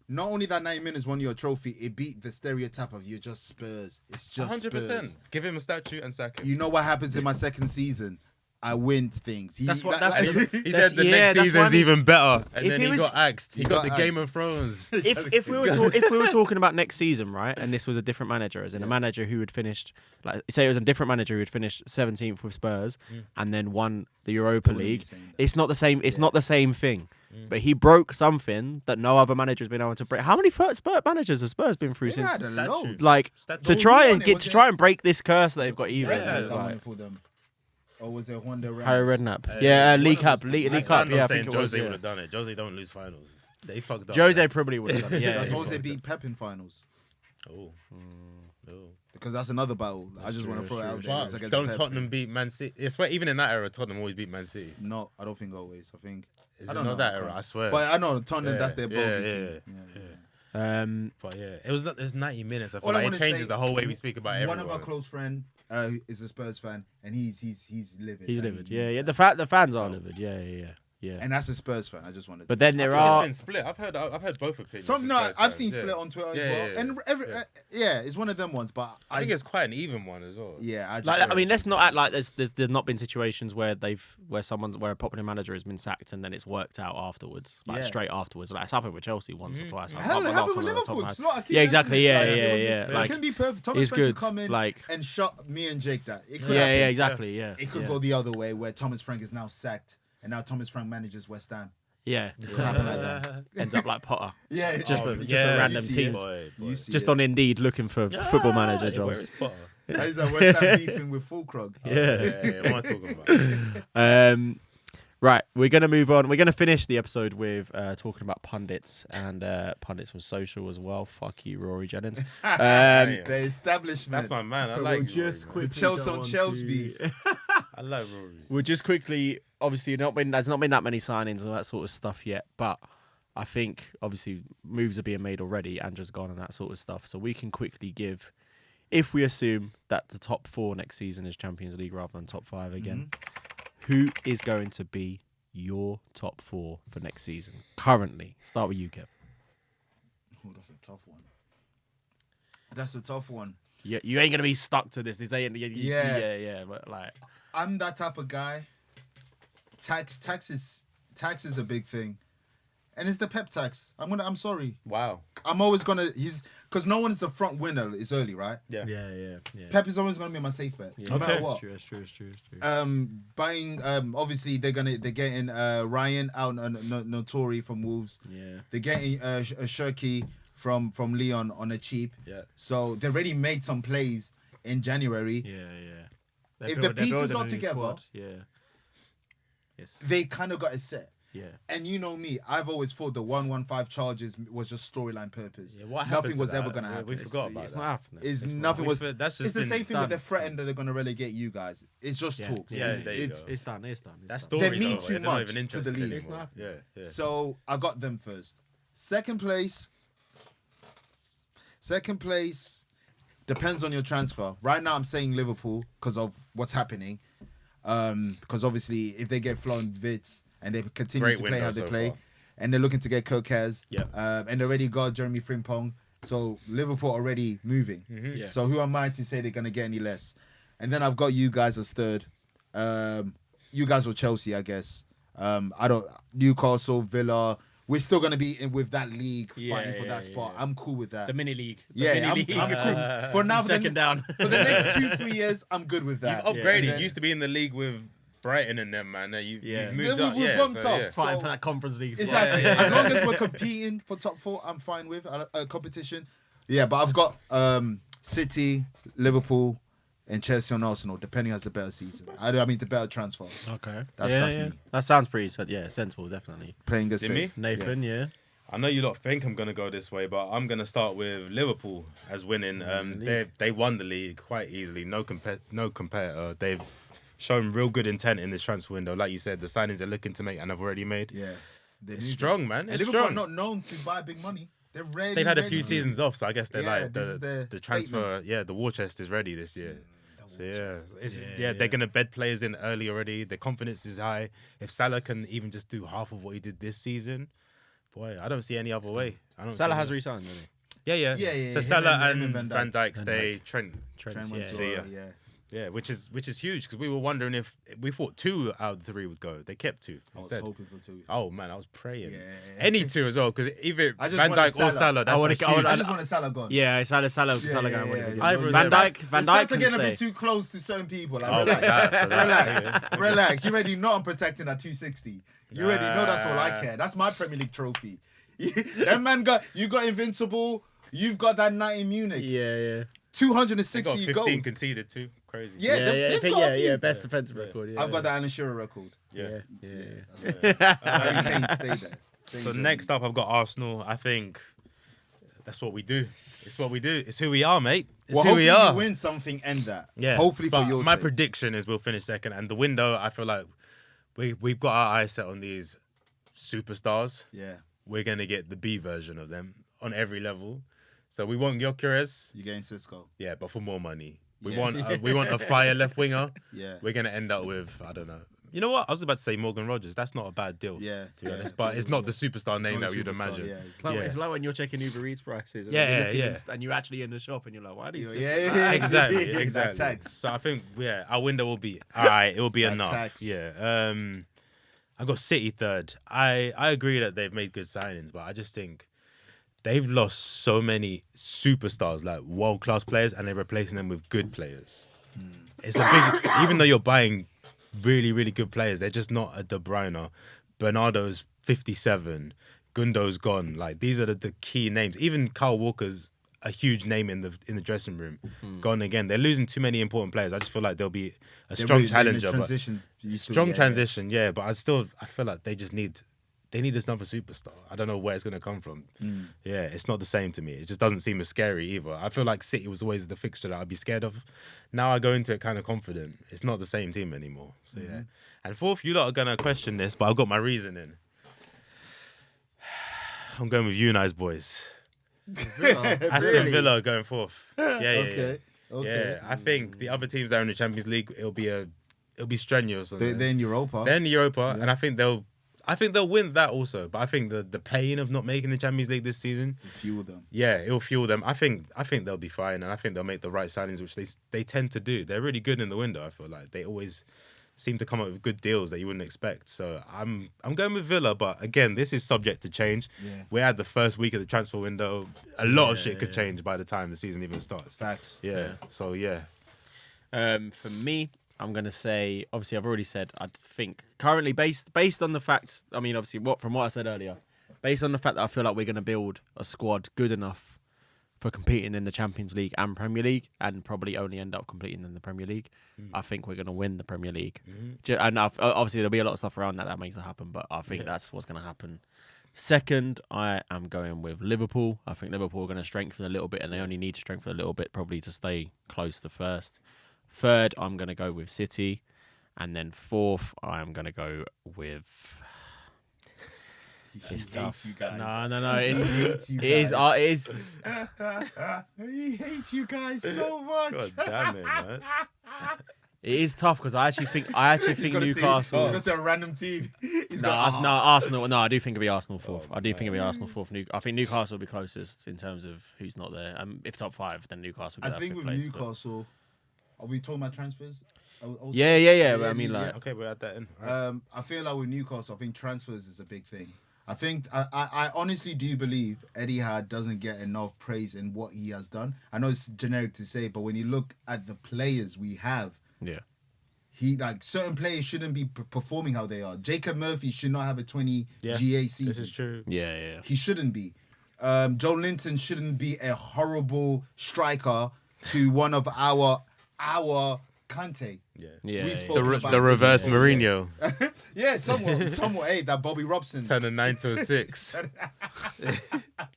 not only that 90 minutes won you a trophy, it beat the stereotype of you're just Spurs. It's just 100%. Spurs. Give him a statue and sack him. You know what happens in my second season? I win things. That's what- like- that's- like- He That's- said the yeah, next that's season's what I mean. even better, and If then he he was- got axed. He got the got Game of Thrones. if we were talking about next season, right, and this was a different manager, as in a manager who had finished, like say it was a different manager who had finished 17th with Spurs and then won the Europa wouldn't be League, saying that. it's not the same. It's not the same thing. But he broke something that no other manager has been able to break. How many Spurs managers have Spurs been through They since? had a load. Like Statue. to Who try won and it? get Was to it- try and break this curse that they've got even. Yeah, it's that like, one for them. Or was it Honda Rams? Harry Redknapp. One Yeah, of League those Cup. two. League I Cup. stand on Yeah, I saying think it was. Jose would Yeah. have done it. Jose don't lose finals. They fucked up. Jose man. probably would have done it. Yeah, Does yeah. Jose beat Pep in finals? Oh. Oh. Because that's another battle. I just want to true, throw it that's out there. But It's against don't Pep. Tottenham beat Man City? I swear, even in that era, Tottenham always beat Man City. No, I don't think always. I think. Is I it don't not know, that I era? can't- I swear. But I know Tottenham. That's their Yeah, bogey yeah, team. yeah. But yeah, it was 90 minutes. I feel All I like it wanna changes say, the whole way we speak about everyone. One of our close friend is a Spurs fan, and he's livid. he's Like, livid. Yeah, he's yeah. sad. The fans are So- livid. Yeah. And that's a Spurs fan. I just wanted. But then I there think are. it's been split. I've heard both opinions. some from no, Spurs I've fans, seen yeah. split on Twitter Yeah, as well, yeah, and it's one of them ones. But I think it's quite an even one as well. yeah, I just Like, I mean, it's- let's not act like there's not been situations where where a popular manager has been sacked and then it's worked out afterwards, like Yeah. straight afterwards. Like it's happened with Chelsea once or twice. I Hell, can't- it I happened can't with remember the top of Liverpool. my head. Slot, I keep Yeah, exactly. mentioning it. Yeah, Like, yeah, it was- yeah. It Like, can be perfect. Thomas it's Frank could good, come in like- and shut me and Jake that. It could yeah, happen. yeah, exactly. Yeah, It could yeah. go the other way, where Thomas Frank is now sacked, and now Thomas Frank manages West Ham. Yeah, It could happen like that. ends up like Potter. Yeah, Just a yeah, random you see team. it. Boy. You see Just it. on Indeed looking for football manager Where jobs. is Potter? He's like West Ham beefing with Fulkrug. Yeah, what am I talking about? Right, we're gonna move on. We're gonna finish the episode with talking about pundits and pundits from social as well. Fuck you, Rory Jennings. The establishment. That's my man. I like Rory, man. The Chelsea on Chelsea beef. I like Rory. We'll just quickly, obviously, there's not been that many signings and that sort of stuff yet, but I think obviously moves are being made already. Andrew's gone and that sort of stuff, so we can quickly give, if we assume that the top 4 next season is Champions League rather than top 5 again, who is going to be your top 4 for next season currently? Start with you, Kev. Oh, that's a tough one. That's a tough one. Yeah, you ain't gonna be stuck to this. Yeah. yeah. But like, I'm that type of guy. Tax is a big thing. And it's the Pep tax. I'm sorry. Wow. I'm always gonna. Because no one's the front winner. It's early, right? Yeah. Yeah. Pep is always gonna be my safe bet, no matter what. It's true. Buying. Obviously they're getting Ryan out Notori from Wolves. Yeah. They're getting a Shirky from Leon on a cheap. Yeah. So they already made some plays in January. Yeah. If the pieces are together, yes, they kind of got it set. Yeah. And you know me, I've always thought the 115 charges was just storyline purpose. Yeah, what nothing happened was to ever that? gonna happen. We forgot about It's that. not happening. It's It's nothing not. was. That's just It's the been same thing done. with the threat that they're gonna relegate you guys. It's just talks. Yeah, there you it's go. It's done. That done. They story's mean over. too They're not much even to the interested league. It's anymore. not Yeah, yeah. So I got them first. Second place depends on your transfer. Right now, I'm saying Liverpool because of what's happening. Because obviously, if they get flown Vitz and they continue Great to play window how they so play, far. and they're looking to get Kokaz, Yeah. and they already got Jeremy Frimpong, so Liverpool already moving. Yeah. So who am I to say they're gonna get any less? And then I've got you guys as third. You guys were Chelsea, I guess. I don't Newcastle, Villa. We're still gonna be in with that league fighting for that spot. I'm cool with that. The mini league. I'm cool. For now, Second down. for the next 2-3 years, I'm good with that. You've upgraded. And then- You used to be in the league with Brighton and them, man. You've moved Yeah, up. we've Yeah, bumped so, up. yeah. Fine So- for that conference league. spot. Exactly. Yeah. As long as we're competing for top 4, I'm fine with a competition. Yeah, but I've got City, Liverpool, and Chelsea and Arsenal, depending as the better season. I mean the better transfer. Okay. That's me. That sounds pretty. Sensible, definitely. Playing a Is it me? safe. Nathan, yeah. I know you lot think I'm gonna go this way, but I'm gonna start with Liverpool as winning. They won the league quite easily. No competitor. They've shown real good intent in this transfer window. Like you said, the signings they're looking to make and have already made. Yeah. It's strong, man. And It's Liverpool strong. are not known to buy big money. They're ready. They've had a few seasons off, so I guess they're Yeah, like this is their the transfer. Yeah, the war chest is ready this year. So they're gonna bed players in early already. Their confidence is high. If Salah can even just do half of what he did this season, boy, I don't see any other way. Salah has re-signed, hasn't he? Yeah. So him Salah and and Van Van Dijk stay. Trent, Trent went yeah. to, See ya. yeah. yeah, which is huge because we were wondering if we thought 2 out of 3 would go. They kept 2 I was instead. hoping for 2. Oh man, I was praying. Yeah. Any 2 as well because either I just Van wanted Dijk or Salah. Salah. That's wanna- a I huge. I just want a Salah gone. Yeah, Salah going. Either of Van them. Dijk. Van Dijk Starts can getting a stay. bit too close to certain people. Like, Oh, relax, for that. relax. You already know I'm protecting that 260. You already know that's all I care. That's my Premier League trophy. That man you got invincible. You've got that night in Munich. Yeah. They 260 got 15 goals. conceded too. Crazy. Yeah, they've got a few. Best defensive record. Yeah. I've got the Alan Shearer record. Yeah. Harry Kane stayed there. So next up, I've got Arsenal. I think that's what we do. It's what we do. It's who we are, mate. It's Well, who hopefully we are. you win something and that. Yeah. Hopefully for but your my sake. prediction is we'll finish second. And the window, I feel like we've got our eyes set on these superstars. Yeah. We're gonna get the B version of them on every level. So we want Gyökeres, You're getting Cisco. yeah, but for more money. We Yeah. want a fire left winger. Yeah. We're gonna end up with I don't know. You know what? I was about to say Morgan Rogers. That's not a bad deal. Yeah. To be honest, but it's not the superstar name that you'd imagine. Yeah. It's like when you're checking Uber Eats prices. And Yeah, you're looking yeah. and you're actually in the shop and you're like, why are these? Yeah. Exactly. That tax. So I think our window will be all right. It will be That enough. tax. Yeah. I got City third. I agree that they've made good signings, but I just think they've lost so many superstars, like world class players, and they're replacing them with good players. It's a big, even though you're buying really, really good players, they're just not a De Bruyne. Bernardo's 57. Gundo's gone. Like these are the key names. Even Kyle Walker's a huge name in the dressing room. Gone again. They're losing too many important players. I just feel like they'll be a strong challenger. But strong transition, yeah. But I feel like they need another superstar. I don't know where it's gonna come from. Yeah, it's not the same to me. It just doesn't seem as scary either. I feel like City was always the fixture that I'd be scared of. Now I go into it kind of confident. It's not the same team anymore. So yeah. And fourth, you lot are gonna question this, but I've got my reasoning. I'm going with you guys, boys. Aston Villa going fourth. Yeah. Yeah, I think the other teams that are in the Champions League, it'll be strenuous. They're in Europa. They're in Europa, and I think they'll win that also. But I think the pain of not making the Champions League this season, Fuel them. yeah, it'll fuel them. I think they'll be fine, and I think they'll make the right signings, which they tend to do. They're really good in the window. I feel like they always seem to come up with good deals that you wouldn't expect. So I'm going with Villa, but again, this is subject to change. Yeah. We're at the first week of the transfer window. A lot of shit could change by the time the season even starts. Facts. Yeah. So yeah. For me, I'm gonna say. Obviously, I've already said. I think currently, based on the facts. I mean, obviously, from what I said earlier, based on the fact that I feel like we're gonna build a squad good enough for competing in the Champions League and Premier League, and probably only end up competing in the Premier League. I think we're gonna win the Premier League. And obviously, there'll be a lot of stuff around that makes it happen. But I think that's what's gonna happen. Second, I am going with Liverpool. I think Liverpool are going to strengthen a little bit, and they only need to strengthen a little bit probably to stay close to first. Third, I'm going to go with City. And then fourth, I'm going to go with... It's tough. You guys. No. It is. He hates you guys so much. God damn it, man. It is tough because I actually think Newcastle. He's a random team. Arsenal. No, I do think it'll be Arsenal fourth. I do think it'll be Arsenal fourth. I think Newcastle will be closest in terms of who's not there. If top five, then Newcastle. I think with Newcastle, are we talking about transfers? Also? Yeah. But I mean, like, Okay, we'll add that in. I feel like with Newcastle, I think transfers is a big thing. I think I honestly do believe Eddie Howe doesn't get enough praise in what he has done. I know it's generic to say, but when you look at the players we have. Yeah. Certain players shouldn't be performing how they are. Jacob Murphy should not have a 20 GA season. This is true. Yeah. He shouldn't be. Joe Linton shouldn't be a horrible striker to one of our Kante. Yeah. We've spoken about The reverse this. Mourinho. Yeah, somewhat. Hey, that Bobby Robson. Turn a 9 to a 6. Shout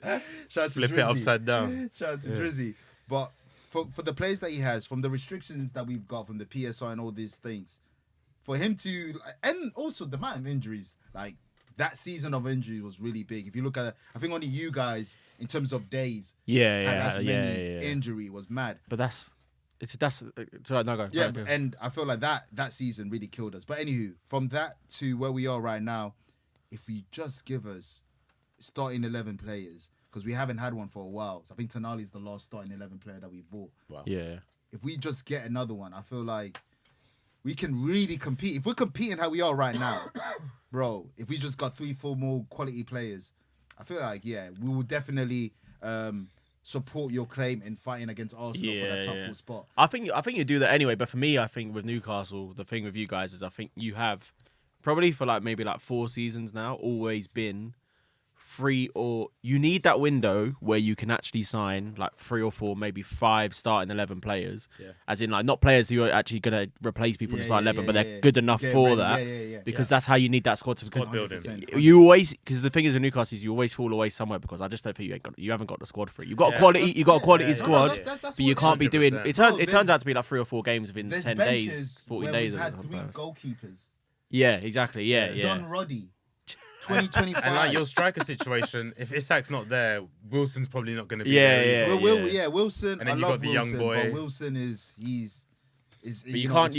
out to Flip Drizzy. it upside down. Shout out to Drizzy. But for the players that he has, from the restrictions that we've got from the PSI and all these things, for him to, and also the amount of injuries, like that season of injury was really big. If you look at, I think only you guys, in terms of days, had as many injury was mad. But sorry, no, go. Yeah, go. and I feel like that season really killed us. But anywho, from that to where we are right now, if we just give us starting 11 players, because we haven't had one for a while. So I think Tonali is the last starting 11 player that we bought. Wow. Yeah. If we just get another one, I feel like we can really compete. If we're competing how we are right now, bro, if we just got 3-4 more quality players, I feel like, we will definitely support your claim in fighting against Arsenal for that top 4 spot. I think you do that anyway. But for me, I think with Newcastle, the thing with you guys is I think you have probably for maybe 4 seasons now always been you need that window where you can actually sign 3 or 4, maybe 5 starting 11 players. Yeah. As in not players who are actually going to replace people in the starting 11, but they're good enough for that. Because that's how you need that squad. Squad building. You always, because the thing is with Newcastle is you always fall away somewhere because I just don't think you haven't got the squad for it. You've got a quality squad, but you can't be doing. It turns out to be 3 or 4 games within 10 days, 40 days. We've had 3 goalkeepers. Yeah, exactly. Yeah. John Roddy. 2025. And your striker situation, if Isak's not there, Wilson's probably not going to be there. Wilson. And then I you love got the Wilson, young boy. But Wilson is but you can't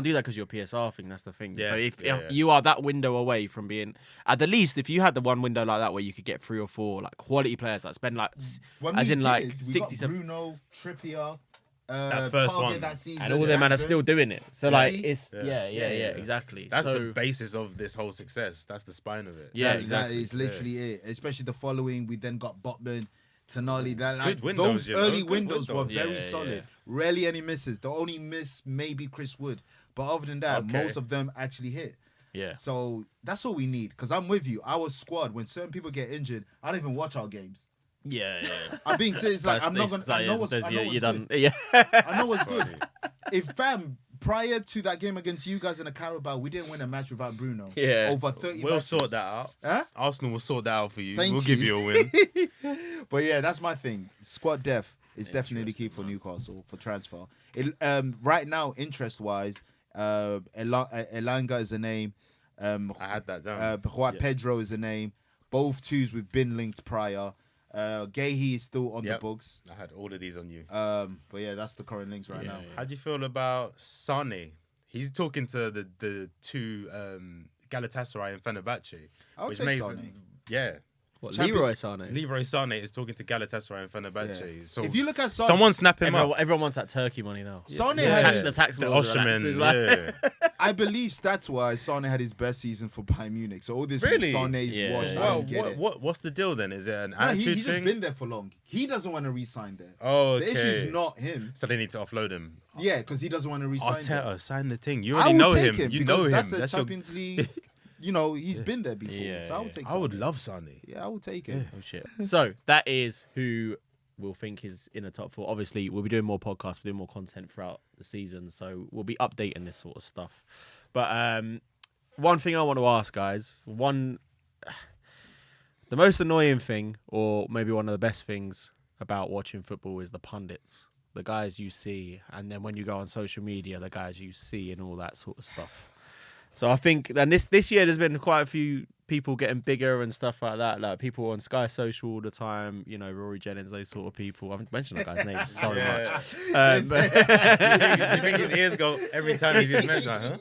do that because you're PSR thing. That's the thing. Yeah. But if you are that window away from being, at the least, if you had the one window like that where you could get 3 or 4 quality players that spend 60, Bruno, Trippier. That first one. That season, and all them man are still doing it. So it's Yeah. exactly. That's the basis of this whole success. That's the spine of it. Yeah, that is literally it. Especially the following, we then got Botman, Tonali. Good windows, those early Good windows were windows. very solid. Rarely any misses. The only miss maybe Chris Wood, but other than that, most of them actually hit. Yeah. So that's all we need. Because I'm with you. Our squad, when certain people get injured, I don't even watch our games. Yeah. I'm being serious. I'm not gonna. I know what's good. Yeah. I know what's good. If prior to that game against you guys in the Carabao, we didn't win a match without Bruno. Yeah. Over 30 We'll matches. sort that out. Huh? Arsenal will sort that out for you. Thank We'll you. give you a win. But yeah, that's my thing. Squad depth is definitely key for Newcastle for transfer. Right now, interest-wise, Elanga is a name. I had that down. Pedro is a name. Both twos we've been linked prior. Gahey is still on the books. I had all of these on you. But yeah, that's the current links right now. How do you feel about Sane? He's talking to the two Galatasaray and Fenerbahce, I'll which take makes Sane. yeah. What, champion- Leroy Sané? Leroy Sané is talking to Galatasaray and Fenerbahce. Yeah. So If you look at someone snap him up. Everyone wants that Turkey money now. Sane Yeah. had The tax The laws are Osterman, relaxed. It's like- yeah. I believe stats-wise, Sane had his best season for Bayern Munich. So all this Really? Sane's Yeah. washed. I Well, don't get it. what's the deal then? Is it an No, attitude he just thing? been there for long. He doesn't want to re-sign there. Oh, okay. The issue's not him. So they need to offload him. Yeah, because he doesn't want to re-sign there. Arteta, sign the thing. You I already would know take him. You because know him. that's a That's your... Champions League. You know, he's been there before. Yeah, so I would take I would Sane. love Sané. Yeah, I would take him. Oh shit. So that is who we'll think is in the top 4. Obviously, we'll be doing more podcasts, we're doing more content throughout the season, so we'll be updating this sort of stuff. But one thing I want to ask, guys, the most annoying thing, or maybe one of the best things about watching football is the pundits, the guys you see, and then when you go on social media, the guys you see and all that sort of stuff. So I think, and this year there's been quite a few people getting bigger and stuff like that. Like people on Sky Social all the time, you know, Rory Jennings, those sort of people. I haven't mentioned that guy's name so Yeah. much. You think his ears go every time he's mentioned, like, huh?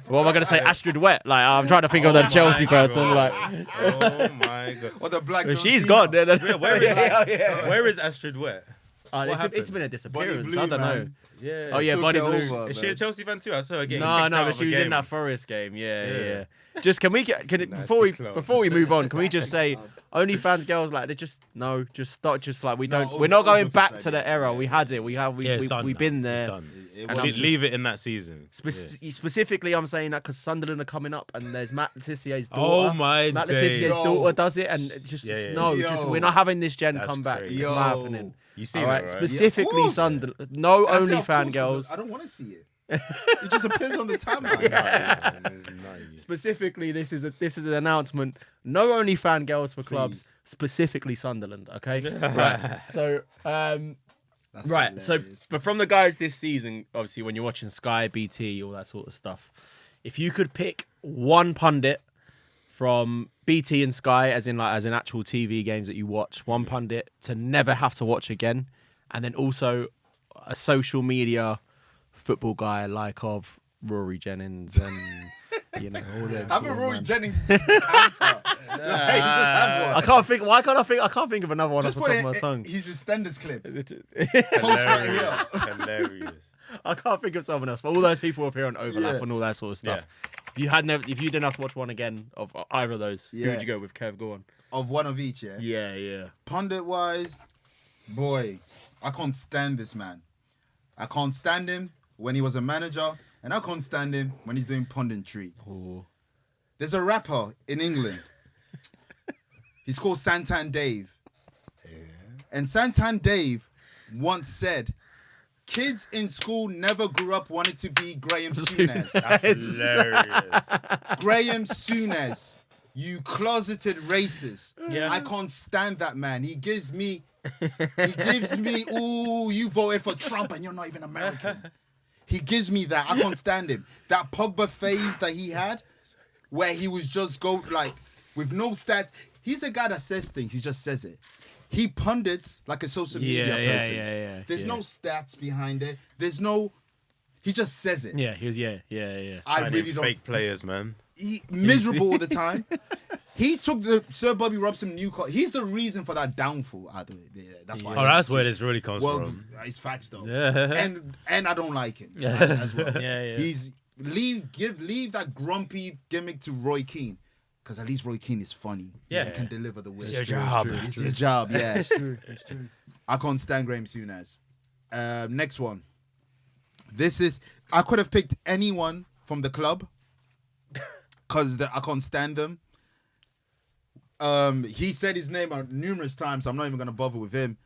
What am I going to say? Astrid Wet. Like I'm trying to think of the Oh Chelsea my person. God. Like Oh my god. Or the black. well, John she's Cena. gone. Where is Yeah. Where is Astrid Wet? It's happened? been a disappearance. Blue, I don't know. man. Yeah. Oh yeah, Took Bonnie it Blue. over, Is she a man. Chelsea fan too? I saw her getting No, kicked no, out but of she a was game. in that Forest game. Yeah, Yeah. yeah. Just can we Nasty club. before we move on, can we just say OnlyFans girls like they just stop, just like No, we're not going over back society. to the era. We had it. Yeah, it's done we've now. been It's there. done. It And was I'm just- Leave it in that season. Specifically, I'm saying that because Sunderland are coming up, and there's Matt Letizier's daughter. Oh my Matt days. Letizier's Yo. daughter does it, and it's just, Yeah, yeah. no, Yo. just we're not having this gen That's come back. crazy. It's Yo. not happening. You seen All it, right, right? specifically Yeah, of course. Sunderland. No I say, of OnlyFan course, 'cause girls. I don't want to see it. It just appears on the timeline. Specifically, this is an announcement. No OnlyFan girls for clubs, Please. specifically Sunderland. Okay, right. So, That's right. So, hilarious. but from the guys this season, obviously, when you're watching Sky, BT, all that sort of stuff, if you could pick one pundit from BT and Sky, as in actual TV games that you watch, one pundit to never have to watch again, and then also a social media football guy like of Rory Jennings and you know all them. Have sort a of Rory man. Jennings counter. Like, just have one. I can't think. Why can't I think? I can't think of another one Just off the put top of my it. tongue. He's a standards clip. Post right here. Hilarious. I can't think of someone else. But all those people appear on overlap Yeah. and all that sort of stuff. If you didn't have to watch one again of either of those, who Yeah. would you go with? Kev, go on. Of one of each, yeah. Yeah, yeah. Pundit wise, boy, I can't stand this man. I can't stand him when he was a manager, and I can't stand him when he's doing punditry. Ooh. There's a rapper in England. He's called Santan Dave. And Santan Dave once said, kids in school never grew up wanting to be Graham Souness. That's hilarious. Graham Souness, you closeted racist. Yeah. I can't stand that man. He gives me, ooh, you voted for Trump and you're not even American. He gives me that. I can't stand him. That Pogba phase that he had, where he was just with no stats. He's a guy that says things. He just says it. He pundits like a social media person. yeah. There's no stats behind it. There's no. He just says it. Yeah, he was. Yeah. I Signing really don't. fake players, man. He miserable all the time. He took the Sir Bobby Robson Newcastle. He's the reason for that downfall. That's why. Oh, that's where this really comes Well, from. it's facts though. Yeah. And I don't like him as well. Yeah. He's leave that grumpy gimmick to Roy Keane. Because at least Roy Keane is funny. Yeah. He can deliver the win. It's your job. It's your job, yeah. It's true. I can't stand Graham Souness. Next one. I could have picked anyone from the club because I can't stand them. He said his name numerous times, so I'm not even going to bother with him.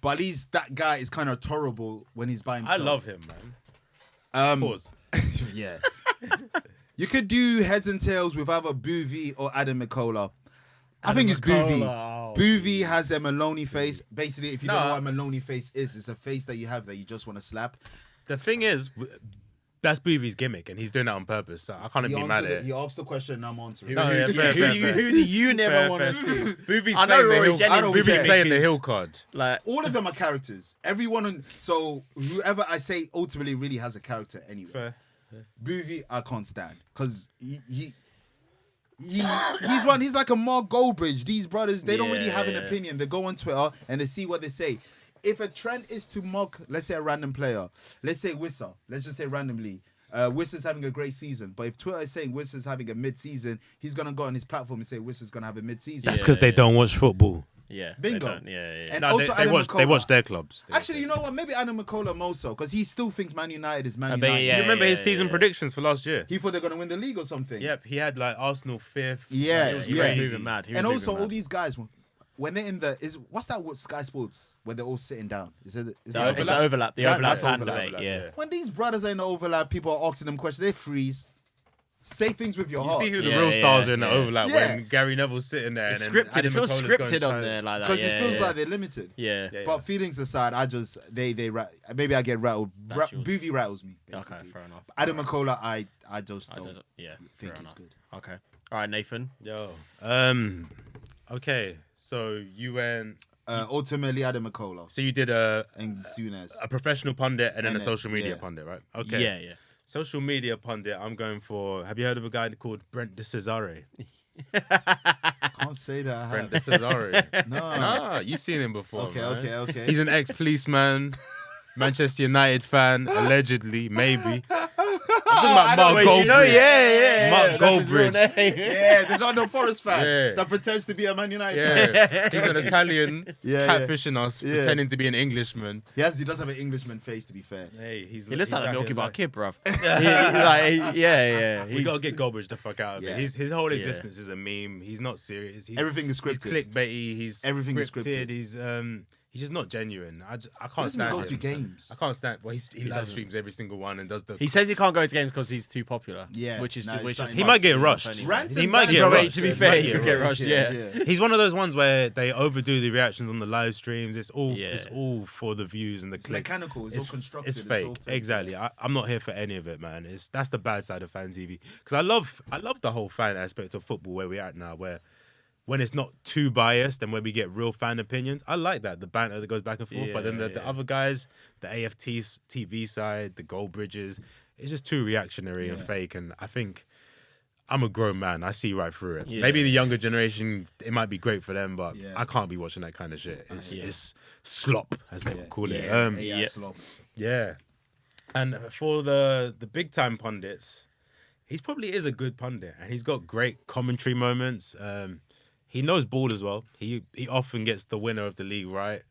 But at least that guy is kind of tolerable when he's by I himself. love him, man. Pause. Yeah. You could do heads and tails with either Boovie or Adam McCullough. I think it's Boovie. McCullough. Boovie has a Maloney face. Basically, if you don't No. know what a Maloney face is, it's a face that you have that you just want to slap. The thing is, that's Boovie's gimmick, and he's doing that on purpose. So I can't be mad at it. He asked the question, and I'm answering. No, yeah, fair, Who fair, do you- fair. who do you never Fair, want to fair. see? Boovie's I know playing the Rory hill. Jennings Boovie's Boovie's playing the is- hill card. Like, All of them are characters. So whoever I say ultimately really has a character anyway. Fair. Boovie, I can't stand because he He's like a Mark Goldbridge. These brothers, they don't really have an Yeah. opinion. They go on Twitter and they see what they say. If a trend is to mock, let's say a random player, let's say Wissa, let's just say randomly, Wissa's having a great season. But if Twitter is saying Wissa's having a mid-season, he's gonna go on his platform and say Wissa's gonna have a mid-season. That's because they don't watch football. Yeah. Bingo. They don't, yeah. And No, also they Adam watch McCullough. their clubs. Actually, you know what? Maybe Adam McCullough more so, because he still thinks Man United is Man I bet, United. Do you remember his season yeah. predictions for last year? He thought they're gonna win the league or something. Yep, he had like Arsenal 5th. Yeah, it was he yeah. was crazy. moving mad. He was And moving also all mad. these guys, when they're in what's that with Sky Sports where they're all sitting down? Is it It's the overlap. The That- overlap that's the fan overlap, debate. Yeah. When these brothers are in the overlap, people are asking them questions. They freeze. Say things with your You heart. see who the Yeah, real stars yeah, are in the yeah. overlap Yeah. when Gary Neville's sitting there. It's and then scripted. It Adam feels McCullough's going scripted on trying- there like that. Because Yeah, it feels yeah. like they're limited. Yeah. Yeah. But feelings aside, I just maybe I get rattled. That's yours. Boovy rattles me. Okay, Basically. fair enough. Adam McCullough, I just I don't don't- yeah. think fair he's enough. good. Okay. All right, Nathan. Yo. Okay. So you went. Ultimately, Adam McCullough So you did a and Souness. professional pundit and then And a social media yeah. pundit, right? Okay. Yeah. Social media pundit. I'm going for. Have you heard of a guy called Brent De Cesare? Can't say that. I Brent De have. Cesare. No. Nah, you've seen him before. Okay, man. okay. He's an ex-policeman, Manchester United fan, allegedly, maybe. I'm talking about Mark Goldbridge. Mark Goldbridge. Yeah, they got no Forest fan Yeah. that pretends to be a Man United fan. Yeah, he's an Italian Yeah, catfishing us, Yeah. pretending to be an Englishman. He does have an Englishman face, to be fair. Hey, He looks like a Milky Bar kid. kid, bruv. Yeah. We gotta get Goldbridge the fuck out of Yeah. it. His whole Yeah. existence is a meme. He's not serious. Everything is He's scripted. clickbaity. He's Everything is scripted. scripted. He's just not genuine. I can't doesn't stand go him. to games. I can't stand. Well, he live doesn't. streams every single one and does the. He says he can't go to games because he's too popular. Yeah, which is no, it's which is something he might get enough rushed. anyway. Rants He and might get bans- rushed. To be Yeah, fair, might he get could get rushed. rushed. Yeah. He's one of those ones where they overdo the reactions on the live streams. It's all Yeah. it's all for the views and the It's clicks. mechanical. It's all constructed. It's all fake. Exactly. I'm not here for any of it, man. That's the bad side of fan TV. Because I love the whole fan aspect of football where we're at now, where when it's not too biased and where we get real fan opinions. I like that, the banter that goes back and forth. But then the Yeah. other guys, the AFT TV side, the goal bridges, it's just too reactionary and Yeah. fake. And I think I'm a grown man. I see right through it. Yeah. Maybe the younger generation, it might be great for them, but Yeah. I can't be watching that kind of shit. It's, Yeah. it's slop, as they would call it. AI Yeah. slop. Yeah. And for the big time pundits, he probably is a good pundit and he's got great commentary moments. He knows ball as well. He often gets the winner of the league right.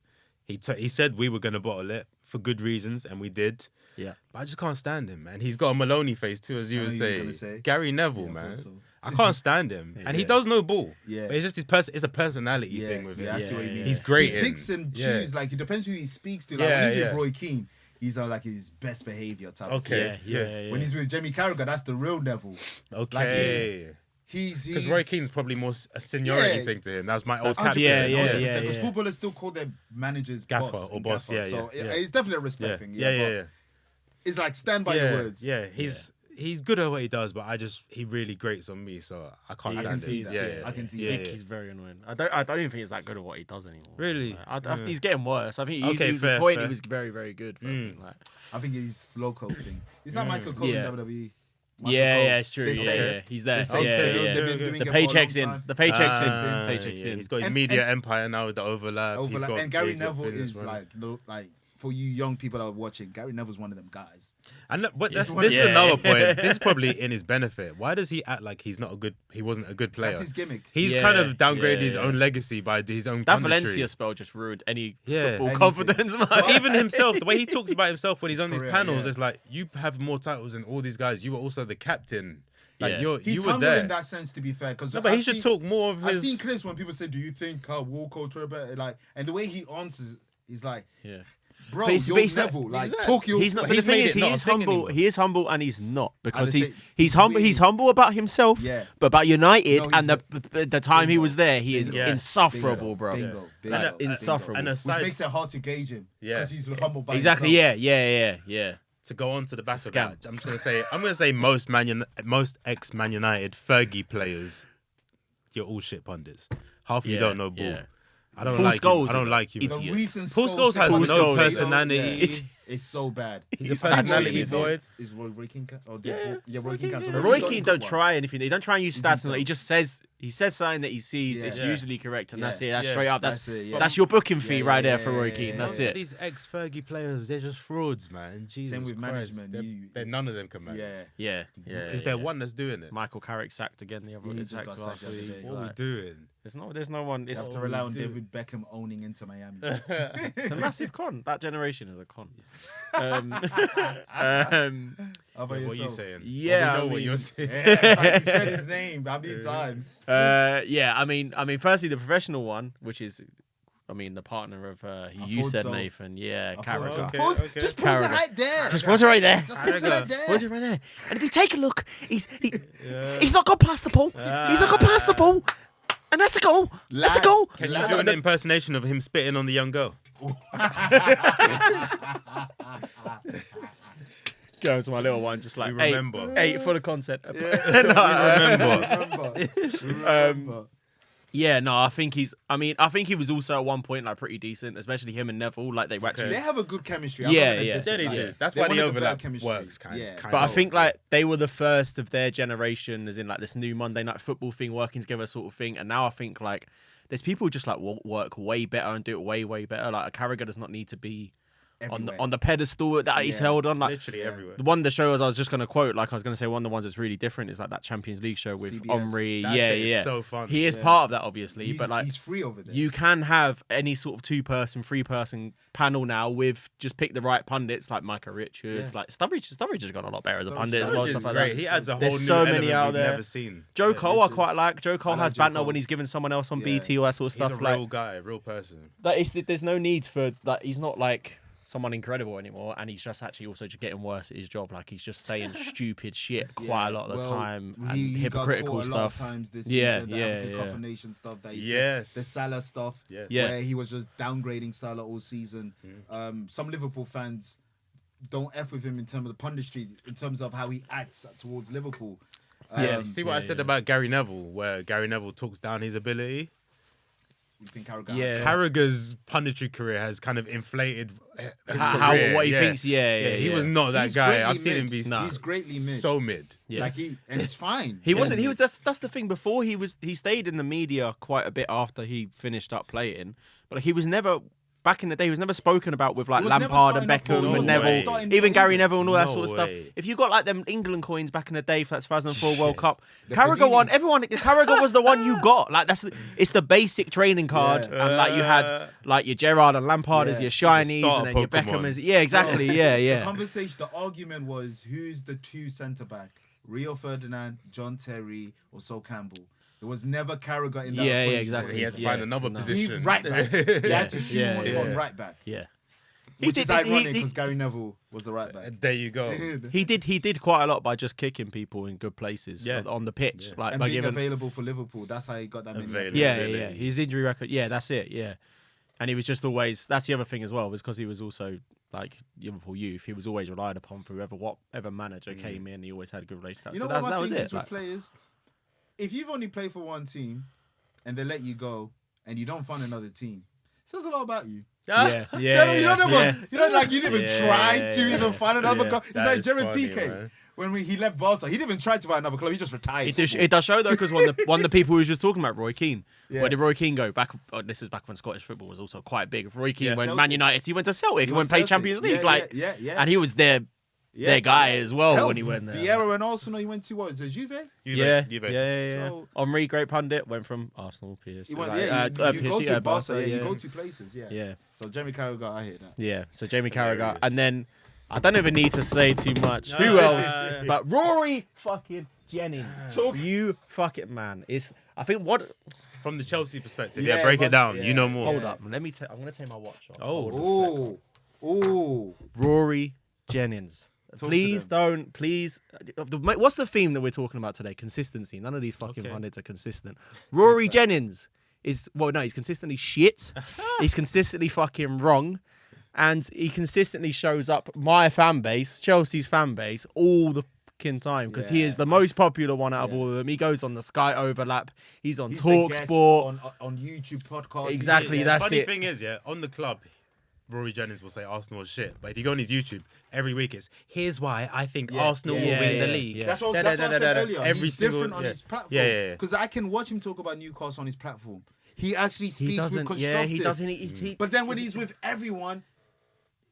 He said we were going to bottle it for good reasons, and we did. Yeah. But I just can't stand him, man. He's got a Maloney face too, as you I would knew you were gonna say. say. Gary Neville, Yeah, I man. thought so. I can't stand him, and he Yeah. does know ball. Yeah. But it's just it's a personality Yeah, thing with him. I see what you mean. He's great. He picks and yeah. chooses. Like, it depends who he speaks to. Like, Yeah, when he's yeah. with Roy Keane, he's on like his best behavior type of thing. Okay. Yeah. When he's with Jamie Carragher, that's the real Neville. Okay. He's Because Roy Keane's probably more a seniority Yeah. thing to him. That's my old That's- captain. yeah, 100%. Because yeah. footballers still call their managers Gaffer boss or and boss, gaffer. yeah, So yeah. it's definitely a respect Yeah. thing. Yeah. but it's like stand by yeah. your words. Yeah, he's good at what he does, but he really grates on me, so I can't I stand can see it. that. Yeah, I can see yeah, that. I think he's very annoying. I don't even think he's that good at what he does anymore. Really? I he's getting worse. I think Okay, he was fair, the point. fair. He was very, very good. But I think, like, I think he's slow coasting. He's not Michael Cole Yeah. in WWE. yeah, it's true. They Yeah, say- yeah, he's there. they say Yeah, okay, yeah. they've been okay. doing The it for a long paycheck's in. time. The paycheck's in. Ah, Paycheck's yeah, in. He's got his And- media empire now with the overlap. He's Overlap. got, And Gary he's got Neville business is running. like for you young people that are watching, Gary Neville's one of them guys. And look, this one- is Yeah. another point. This is probably in his benefit. Why does he act like he wasn't a good player? That's his gimmick. He's Yeah, kind of downgraded yeah, his yeah. own legacy by his own That punditry. Valencia spell just ruined any Yeah. football Anything. confidence, man. But even himself, the way he talks about himself when he's on these career, panels, yeah. it's like you have more titles than all these guys. You were also the captain. Like Yeah. He's you were humble there. in that sense, to be fair. Because No, but he should talk more of I've his. seen clips when people say, "Do you think Walcott or better?" Like, and the way he answers, he's like, Yeah. "Bro, But he's- you're but he's not- Neville. Like, he's talk your." He's not. But But the he's thing made is, it he not is a thing humble. anymore. He is humble, and he's not because say- he's he's humble. really- He's humble about himself. Yeah. But about United No, and he's the time he bingo. was there, he is Yeah. insufferable, bro. Bingo. Like, insufferable. And Which aside makes it hard to gauge him. Yeah. Because he's humble by Exactly. himself. Yeah. to go on to the back It's a of that, scam. I'm gonna say most ex Man United Fergie players, you're all shit pundits. Half of you don't know ball. Yeah. I don't Paul like Scholes him. I don't is like him. idiot. The recent Paul Scholes has Paul no Scholes, personality. It's so bad. He's a personality Roy void. Is Roy Keane? Oh, Yeah, Roy Keane. But Roy Keane don't don't try anything. He don't try and use He's stats. himself. And he just says something that he sees. Yeah. It's Yeah. usually correct, and that's Yeah. it. That's Yeah. straight up. That's it, yeah. That's your booking fee Yeah, right yeah, there for yeah, Roy yeah, Keane. yeah, That's Most it. of these ex-Fergie players, they're just frauds, man. Jesus Same with Christ. management. They're none of them can manage. Yeah. Yeah. Is there one that's doing it? Michael Carrick sacked again the other Yeah, he week. just got sacked the other day. What are we Like, doing? there's no one. You It's, have to rely on David Beckham owning into Miami. it's a massive con. That generation is a con. How about What are you yourself? saying? Yeah, Well, we know I what mean- you're saying. Yeah, like you said his name how many times? Yeah, I mean, firstly, the professional one, which is, the partner of you said so. Nathan, yeah, I thought Carragher. so. Okay, Pause, okay. Just pause it Carragher. right there. Just pause it right there. Just pause it right there. Pause it right there. And if you take a look, he's not got past the ball. He's not got past the ball. And that's a goal. That's a goal. Can you do an impersonation of him spitting on the young girl? Go to my little one, just like, We remember. hey, for the content. Remember. Yeah, no, I think he was also at one point like pretty decent, especially him and Neville. Like they were actually They have a good chemistry. Yeah, I'm not gonna yeah. diss Yeah, it, they like, do. That's they're why one the of better overlap chemistry. works, kind Yeah. of. But I think like they were the first of their generation, as in like this new Monday Night Football thing, working together sort of thing. And now I think like there's people who just like work way better and do it way better. Like a Carragher does not need to be Everywhere. on the pedestal that he's Yeah. held on. Like literally everywhere. the one of the shows I was just gonna quote, like I was gonna say, one of the ones that's really different is like that Champions League show with CBS. Omri. That Yeah, shit is yeah. so fun. He is Yeah. part of that, obviously, He's, but like he's free over there. you can have any sort of 2-person, 3-person panel now with just pick the right pundits like Micah Richards, Yeah. like Sturridge has gone a lot better as a pundit as Sturridge well. is Stuff like great. that. He adds a whole There's new so many element out we've there. never seen. Joe Yeah, Cole, I Richards. quite like. Joe Cole I like has Joe banter Cole. when he's giving someone else on Yeah. BT, all that sort of He's stuff. a real guy, a real person. There's no need for like he's not like someone incredible anymore, and he's just actually also just getting worse at his job. Like he's just saying stupid shit quite a lot of the time and he hypocritical got caught a lot of stuff. times this Yeah, season. The yeah, African yeah. Cup of Nations stuff that he Yes. said, the Salah stuff, Yes. Yeah. where he was just downgrading Salah all season. Some Liverpool fans don't F with him in terms of the punditry, in terms of how he acts towards Liverpool. Yeah. See what I said about Gary Neville, where Gary Neville talks down his ability? You think Carragher? Yeah. Carragher's punditry career has kind of inflated his How career. what he yeah. thinks, yeah. He was not that He's guy. greatly I've seen mid. him be He's greatly mid. so mid. Yeah. Like and it's fine. He wasn't. He Yeah. was. That's the thing. Before he stayed in the media quite a bit after he finished up playing, but he was never. Back in the day, he was never spoken about with like He was never Lampard and starting up for- Beckham he and was never Neville, starting even for Gary England. Neville and all that No sort of stuff. way. If you got like them England coins back in the day for that 2004 World Shit. Cup, The Carragher won. Panini. Carragher was the one you got. Like it's the basic training card, Yeah. and like you had like your Gerrard and Lampard as Yeah. your He's a shinies, starter and then your Pokemon. Beckham as exactly, The yeah. conversation, the argument was who's the two centre back, Rio Ferdinand, John Terry, or Sol Campbell. There was never Carragher in that. Yeah, equation. exactly. He had to Yeah. find another No. He position. right back. He had to shoot Yeah, him yeah. on right back, Yeah. which is ironic because Gary Neville was the right back. There you go. He did quite a lot by just kicking people in good places Yeah. on the pitch, Yeah. like And by being giving. available for Liverpool. That's how he got that many. Available. Yeah. Availability. His injury record. Yeah, that's it. Yeah, and he was just always. That's the other thing as well, was because he was also like Liverpool youth. He was always relied upon for whatever manager came in. He always had a good relationship. You know So what that my was thing it. is with players? If you've only played for one team and they let you go and you don't find another team, it says a lot about you. yeah, You know, like you didn't even Yeah, try to yeah. even find another Yeah. club. It's That like is Jared funny, Piqué man. when he left Barca. He didn't even try to find another club. He just retired. It does show though, because one of the people who was just talking about Roy Keane. Yeah. Where did Roy Keane go? This is back when Scottish football was also quite big. Roy Keane Yeah, went Celtic. Man United. He went to Celtic. He went went play Celtic. Champions League. Yeah, yeah. And he was their guy as well Hell, when he went there. Vieira and Arsenal, he went to what? Is it Juve? Yeah. Juve. So- Henri, great pundit, went from Arsenal, PSG. He went, like, yeah, you go PSG, to Barca, Barca, yeah, you go to places, yeah. Yeah, So Jamie Carragher, I hear that. yeah. So Jamie Carragher, Hilarious. and then I don't even need to say too much. No, Who else? yeah. But Rory fucking Jennings. You fucking man. I think what. From the Chelsea perspective, Yeah, break but- it down. yeah. You know more. Hold up. Let me. I'm gonna take my watch off. Oh. Hold a sec. Oh, Rory Jennings. to Please them. don't. Please. What's the theme that we're talking about today? Consistency. None of these fucking Okay. pundits are consistent. Rory Jennings is he's consistently shit. He's consistently fucking wrong. And he consistently shows up my fan base, Chelsea's fan base, all the fucking time because he is the most popular one out of all of them. He goes on the Sky Overlap. He's on He's Talk the guest Sport. on YouTube podcasts. Exactly, The that's funny it. thing is, on the club, Rory Jennings will say Arsenal is shit. But if you go on his YouTube, every week it's, here's why I think Arsenal will win the league. Yeah. That's what I said earlier. Every He's single, different on his platform. Yeah. Because I can watch him talk about Newcastle on his platform. He actually speaks He with doesn't. constructive. Yeah, he doesn't. But then when he's with everyone,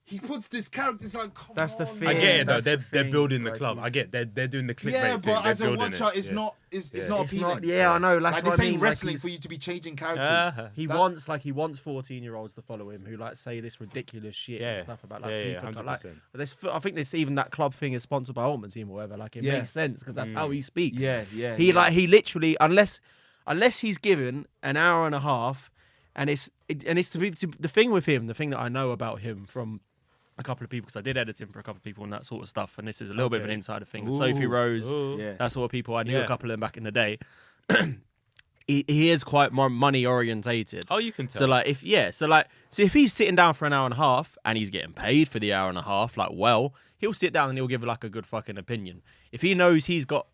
he puts this character. It's like, come That's the on, thing. I man. get it though. That's the They're thing, building the like, club. I get they're doing the clickbait Yeah, thing. but They're as a building watcher, it. it's Yeah. not. It's It's not appealing. not. Yeah, I know. That's Like what this I mean. ain't Like, wrestling he's- for you to be changing characters. He wants 14-year-olds to follow him who like say this ridiculous shit Yeah. and stuff about like Yeah, FIFA. 100%. Like, I think this even that club thing is sponsored by Altman team or whatever. Like it Yeah. makes sense because that's how he speaks. Yeah. He literally unless he's given an hour and a half, and it's the thing with him. The thing that I know about him from a couple of people because I did edit him for a couple of people and that sort of stuff. And this is a little bit of an insider thing. Ooh. Sophie Rose, Ooh. that sort of people. I knew Yeah. a couple of them back in the day. He is quite more money orientated. Oh, you can tell. So if he's sitting down for an hour and a half and he's getting paid for the hour and a half, he'll sit down and he'll give like a good fucking opinion. If he knows he's got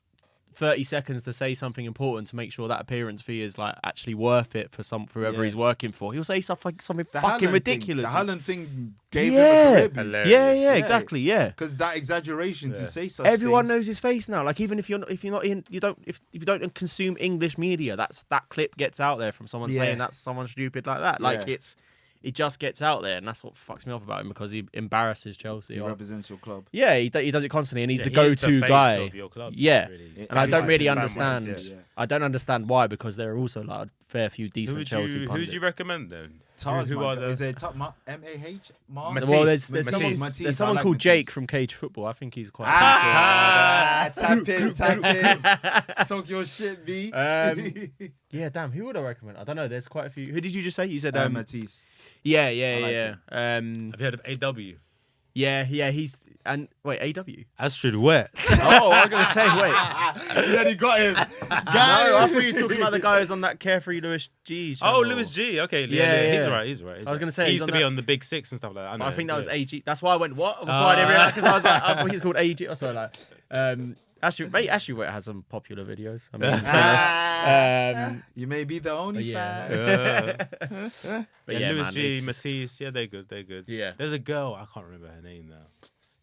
30 seconds to say something important to make sure that appearance fee is like actually worth it for whoever he's working for, he'll say something fucking ridiculous. The Haaland thing gave him Yeah. a career boost. Hilarious. Exactly, yeah. Because that exaggeration to say such Everyone things, knows his face now. Like even if you don't consume English media, that clip gets out there from someone saying that's someone stupid like that. Like it just gets out there, and that's what fucks me off about him because he embarrasses Chelsea. he represents your club. Yeah, he does it constantly, and he's the he is the go-to face guy. of your club, Yeah, really. and I don't really Fan understand. wise, yeah. I don't understand why because there are also like a fair few decent Chelsea Who pundits. would you recommend then? Tars, who are the? Is there M-A-H? Matisse. Well, there's Matisse. someone, Matisse. there's I someone like called Matisse. Jake from Cage Football. I think he's quite. Tap in. Talk your shit, B. Yeah, damn. Who would I recommend? I don't know. There's quite a few. Who did you just say? You said Matisse. Yeah. like Have you heard of AW? Yeah. He's AW. Astrid Wet. Oh, I was gonna say wait. You already got him. No, I thought you were talking about the guy who's on that Carefree Lewis G. Oh, channel. Lewis G. Okay, Yeah. He's right. I was gonna say, he he's used on to be that- on the Big Six and stuff like that. I think that was AG. That's why I went what before I didn't realize because I was like, I thought he's called AG. Oh, sorry, Actually, Wait has some popular videos. I mean, You may be the only yeah. fan. but Lewis man, G, it's just- Matisse. Yeah, they're good. Yeah. There's a girl. I can't remember her name now.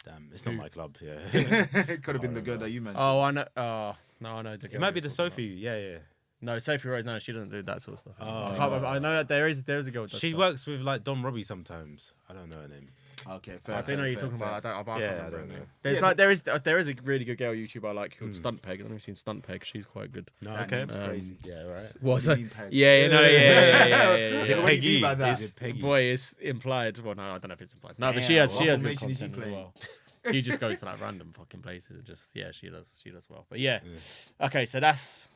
Damn, it's not my club. Yeah. It could have been the girl that you mentioned. Oh, I know. Oh, no, I know. It might be the Sophie. Yeah. No, Sophie Rose. No, she doesn't do that sort of stuff. Oh. I can't remember. I know that there's a girl. That does She stuff. works with like Dom Robbie sometimes. I don't know her name. Okay, fair. I don't know what you're talking about. I can't Yeah, I remember don't her name. know. There's there is a really good girl YouTuber I like called Stunt Peg. I don't know if you've seen Stunt Peg. She's quite good. No, That okay. name's crazy. Yeah, right. What's do you that? mean, Peg? Yeah. Is it What do you Peggy? mean by that? Is it Peggy? Boy, it's implied. Well, no, I don't know if it's implied. No, but she Damn, has what good formation is she content as playing? well. She just goes to like random fucking places. And just she does well. But yeah. Okay, so that's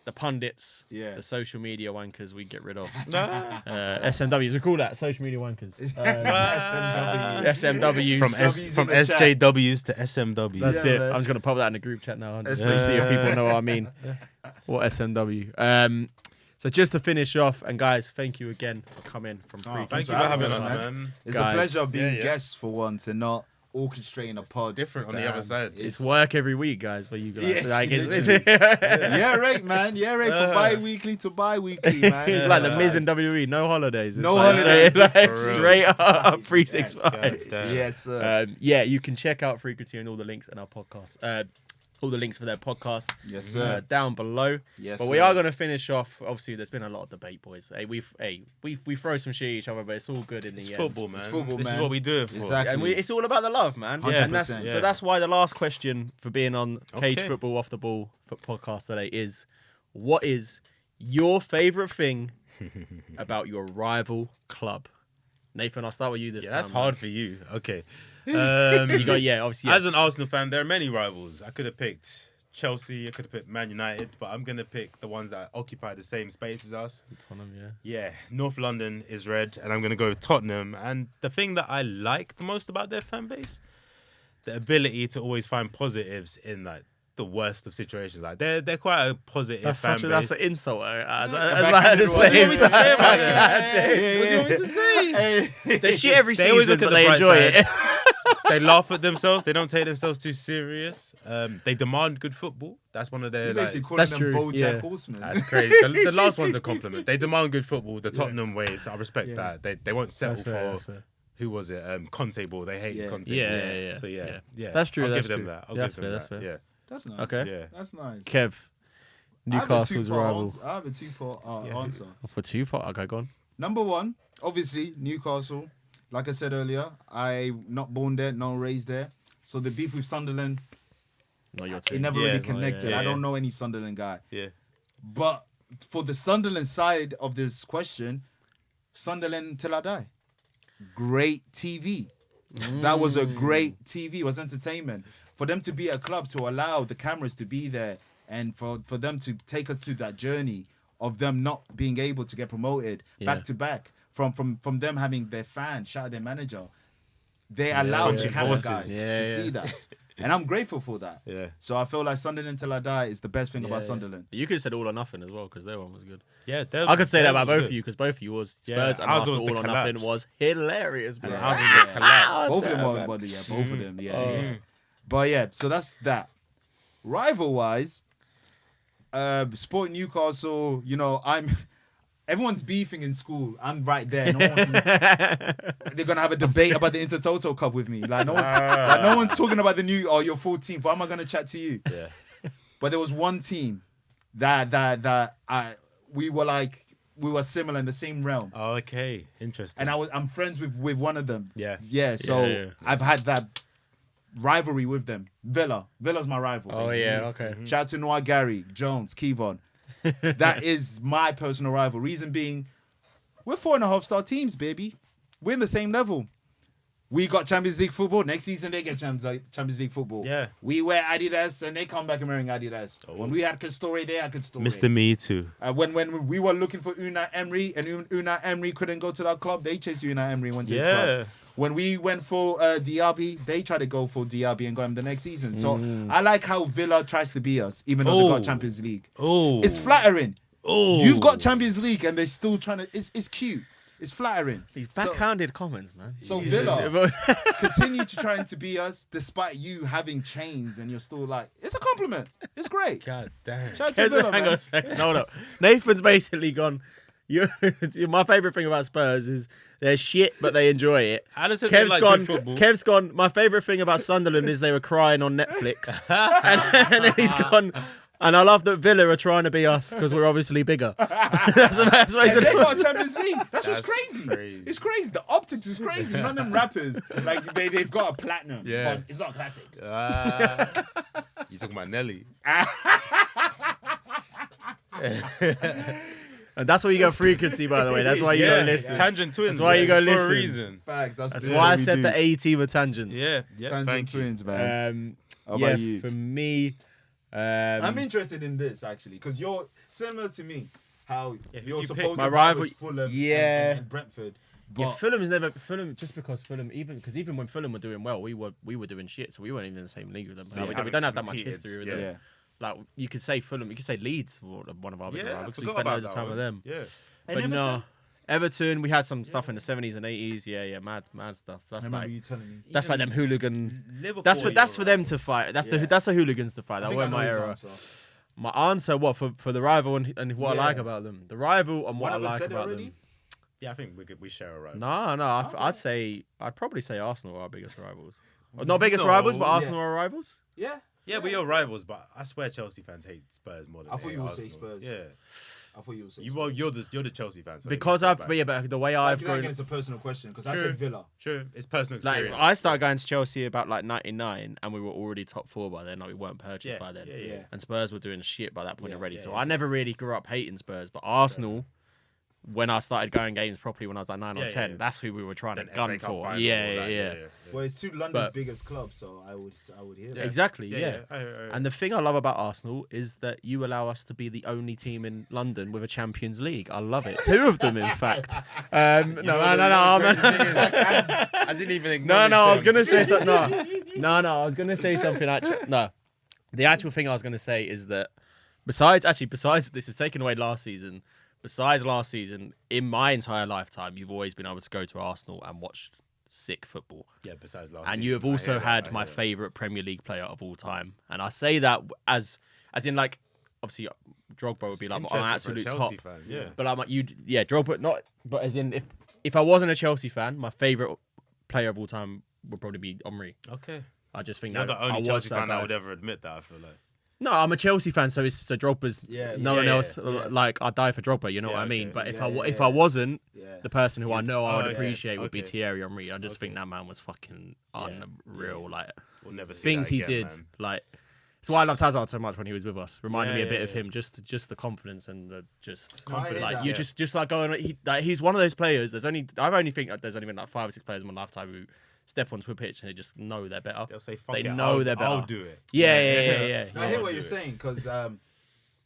the pundits, Yeah. the social media wankers we get rid of. Nah. SMWs, we call that social media wankers. SMW. SMWs. From in the chat. SJWs to SMWs. That's Yeah, it. man. I'm just gonna pop that in the group chat now and just Yeah. see if people know what I mean. What SMW? So just to finish off, and guys, thank you again for coming from Free. Oh, Thank you for for having having us, us, man. It's Guys. a pleasure being Yeah. guests for once and not orchestrating a pod. Different on the other side. It's work every week, guys, for you guys. Yeah, Like, it's Yeah, right, man. Yeah, right. From bi-weekly to bi-weekly, man. like the Miz in WWE, no holidays. It's No like holidays. Straight, like, For real. straight up 365. Goddamn. Yes, sir. Yeah, you can check out Frequency and all the links in our podcast. All the links for their podcast Yes, sir. down below. Yes, but we sir. are going to finish off. Obviously, there's been a lot of debate, boys. We throw some shit at each other, but it's all good in It's the football, end. man. football, This man. is what we do it for. Exactly. And it's all about the love, man. Yeah. And 100%. so that's why the last question for being on Cage Okay. Football Off the Ball podcast today is, what is your favourite thing about your rival club? Nathan, I'll start with you this Yeah, time. that's man. hard for you. Okay. You got obviously. As an Arsenal fan, there are many rivals. I could have picked Chelsea. I could have picked Man United, but I'm gonna pick the ones that occupy the same space as us. Tottenham, yeah. Yeah, North London is red, and I'm gonna go with Tottenham. And the thing that I like the most about their fan base, the ability to always find positives in like the worst of situations. Like they're quite a positive fan base. That's an insult. As like backhanded the one. What do you same want me to say about time. it? What do you want me to say? They shit every They always season, look at but the they bright enjoy side. it. They laugh at themselves. They don't take themselves too serious. They demand good football. That's one of their. You're basically Like, calling That's them true, BoJack yeah. Horseman. that's crazy. The last one's a compliment. They demand good football. The Tottenham way. So I respect that. They won't settle That's fair, for. that's fair. Who was it? Conte ball. They hate Yeah. Conte Yeah, ball. yeah. So yeah. That's true, I'll that's give them true. that. I'll That's give fair, them that's that. fair. Yeah. That's nice. Okay. Yeah. That's nice. Kev, Newcastle's rival. I have a two-part answer. For 2-part, okay, go on. Number one, obviously, Newcastle. Like I said earlier, I'm not born there, not raised there. So the beef with Sunderland, Not your it team. never Yeah. really Oh, connected. yeah. I don't know any Sunderland guy. Yeah. But for the Sunderland side of this question, Sunderland till I die. Great TV. That was a great TV. It was entertainment. For them to be a club, to allow the cameras to be there, and for them to take us to that journey of them not being able to get promoted back to back, from them having their fans shout at their manager, they allowed the Punching camera horses. guys Yeah, to yeah. see that. And I'm grateful for that. Yeah. So I feel like Sunderland till I die is the best thing about Yeah. Sunderland. You could have said all or nothing as well because their one was good. Yeah. I could say that about both of you because both of you was Yeah, Spurs and ours was Arsenal the all or nothing collapse. was hilarious, bro. And ours was a collapse. Both of them man. were, but yeah, both of them, yeah. But yeah, so that's that. Rival wise, Sporting Newcastle, everyone's beefing in school. I'm right there. They're gonna have a debate about the Intertoto Cup with me. Like no one's talking about the new. Oh, you're 14th. Why am I gonna chat to you? Yeah. But there was one team that we were similar in the same realm. Oh, okay. Interesting. And I'm friends with one of them. Yeah. Yeah. So Yeah. I've had that rivalry with them. Villa's my rival. Oh basically. yeah, okay. Shout out to Noah Gary, Jones, Kevon. That is my personal rival. Reason being, we're 4.5-star teams, baby. We're in the same level. We got Champions League football. Next season, they get Champions League football. Yeah. We wear Adidas, and they come back and wearing Adidas. When we had Castore, they had Castore. Mr. Me Too. When we were looking for Unai Emery, and Unai Emery couldn't go to that club, they chased Unai Emery and went to his club. When we went for Diaby, they tried to go for Diaby and got him the next season. So I like how Villa tries to be us, even though they got Champions League. Oh. It's flattering. Oh. You've got Champions League and they're still trying to. It's cute. It's flattering. These backhanded comments, man. So Villa continue to trying to be us despite you having chains and you're still like, it's a compliment. It's great. God damn. Shout out to Villa, Hang on man. a second. Hold up. Nathan's basically gone. My favorite thing about Spurs is they're shit, but they enjoy it. Addison didn't like good football. Kev's gone. My favorite thing about Sunderland is they were crying on Netflix, and then he's gone. And I love that Villa are trying to be us because we're obviously bigger. that's what he And said. they got a Champions League. That's what's That's crazy. crazy. It's crazy. The optics is crazy. None of them rappers, like they've got a platinum. Yeah. But it's not a classic. You talking about Nelly? And that's why you go frequency, by the way. That's why you go listen. Tangent twins. That's why you go for listen. a reason. Fact. That's why I said the A team of tangent. Yeah. Tangent Thank you. twins, man. How Yeah, about you? for me, I'm interested in this actually because you're similar to me. How Yeah, who you're you pick? supposed My to rival- Fulham yeah. and Brentford. yeah, But Fulham is never Fulham just because Fulham even when Fulham were doing well, we were doing shit, so we weren't even in the same league with them. So Like, you we haven't don't have that much competed, history with yeah. them. Like you could say Fulham, you could say Leeds were one of our bigger Yeah, I rivals. We forgot spent about loads of that time with one. them. Yeah. But no, Everton, we had some stuff in the 70s and 80s. Yeah, mad stuff. I That's remember like you telling me. that's like them hooligan. Liverpool. That's for them to fight. That's the hooligans to fight. I That think I weren't know my his era. answer. My answer, what for the rival and what I like about them. The rival and what One of I us like said it about already? them. Yeah, I think we share a right. No, I'd probably say Arsenal are our biggest rivals. Not biggest rivals, but No. Arsenal are our rivals. Yeah. Yeah, we are rivals, but I swear Chelsea fans hate Spurs more than I thought they you hate would say Arsenal. Spurs. Yeah. I thought you would say. You're the Chelsea fan. So Because I've but the way I I've feel like grown, it's a personal question because I True. said Villa. True, it's personal like experience. I started going to Chelsea about like '99, and we were already top 4 by then. Like we weren't purchased by then, Yeah. and Spurs were doing shit by that point Yeah, already. yeah, So yeah. I never really grew up hating Spurs, but Arsenal. When I started going games properly when I was like 9 or Yeah, 10, yeah. that's who we were trying Then to gun FA Cup for. final, Yeah, all that, yeah. Well, it's two London's But- biggest clubs, so I would hear that. Exactly, yeah. I- And the thing I love about Arsenal is that you allow us to be the only team in London with a Champions League. I love it. 2 of them, in fact. I didn't even. No, I was going gonna say something. No, I was gonna say something. Actually, no. The actual thing I was gonna say is that besides this is taken away last season. Besides last season, in my entire lifetime, you've always been able to go to Arsenal and watch sick football. Yeah, besides last And season. you have I also hear that, had I my hear that. favourite Premier League player of all time. And I say that as in like, obviously Drogba would be like an Interesting for a absolute Chelsea top. fan, yeah. But I'm like, Drogba, not, but as in if I wasn't a Chelsea fan, my favourite player of all time would probably be Henry. Okay. I just think You're that the only I was Chelsea that fan that guy. would ever admit that, I feel like. No, I'm a Chelsea fan, so Drogba's no one yeah, else. yeah. Like I die for Drogba, you know Yeah, what I mean. okay. But Yeah, if yeah. I wasn't Yeah. the person who I know I would okay, appreciate would be okay. Thierry Henry. I just Okay. think that man was fucking unreal. Like We'll never see things that he again, did, man. like. It's why I loved Hazard so much when he was with us. Reminded me a Yeah, bit yeah, of yeah. him, just the confidence and the just Confidence, like yeah. you just like going. He's one of those players. I've only think that there's only been like 5 or 6 players in my lifetime who step onto a pitch and they just know they're better. They'll say, fuck They it, know they're better. I'll do it. Yeah. I hear I'll what do you're it. saying because,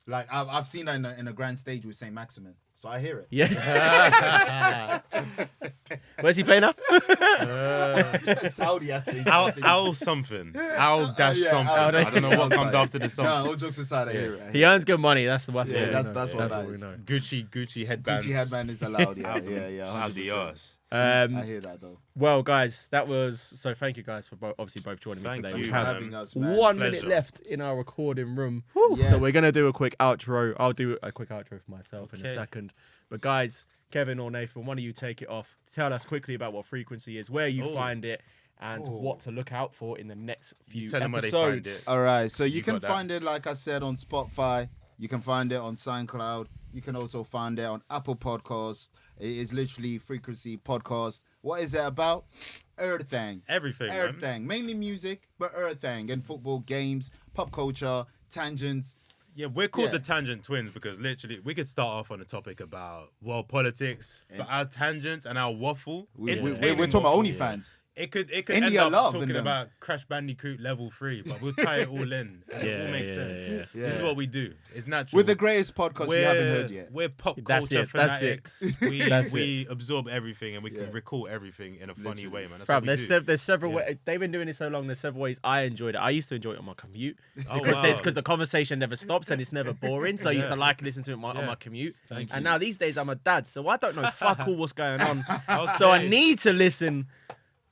like, I've seen that in a grand stage with Saint Maximin, so I hear it. Yeah. Where's he playing now? Saudi, I think. Owl something. Owl dash yeah, something. Owl I don't know what comes outside. after the song. No, all jokes aside, I hear it. I He hear earns good money. That's the Yeah, what we that's know. what That's that what we is. know. Gucci headbands. Gucci headband is allowed. Yeah, yeah. 100%. Adios. I hear that though. Well, guys, that was so. Thank you guys for both joining me Thank today. you, We For have man. having us, man. 1 Pleasure. minute left in our recording room, Yes. so we're gonna do a quick outro. I'll do a quick outro for myself in a Okay. second. But guys, Kevin or Nathan, one of you take it off. Tell us quickly about what frequency is, where you Oh. find it, and Oh. what to look out for in the next few tell 'em where they episodes. find All right, so you You can got that. find it, like I said, on Spotify. You can find it on SoundCloud. You can also find it on Apple Podcasts. It is literally Frequency Podcast. What is it about? Everything. Everything, man. Everything. Mainly music, but everything. And football, games, pop culture, tangents. Yeah, we're called Yeah. the Tangent Twins because literally we could start off on a topic about world politics, but our tangents and our waffle. We're entertaining talking about waffle, OnlyFans. It could India end up love talking in them. about Crash Bandicoot level 3, but we'll tie it all in. And it all makes sense. yeah. This is what we do. It's natural. We're the greatest podcast you haven't heard yet. We're pop That's culture it, that's it. fanatics. We absorb everything and we can Yeah. recall everything in a funny Literally. way, man. That's Fam, what we do. there's several Yeah. ways. They've been doing it so long. There's several ways I enjoyed it. I used to enjoy it on my commute Oh, because wow. the conversation never stops and it's never boring. So I used to Yeah. like listening to it on Yeah. my commute. Thank And you. now these days I'm a dad, so I don't know fuck all what's going on. Okay. So I need to listen.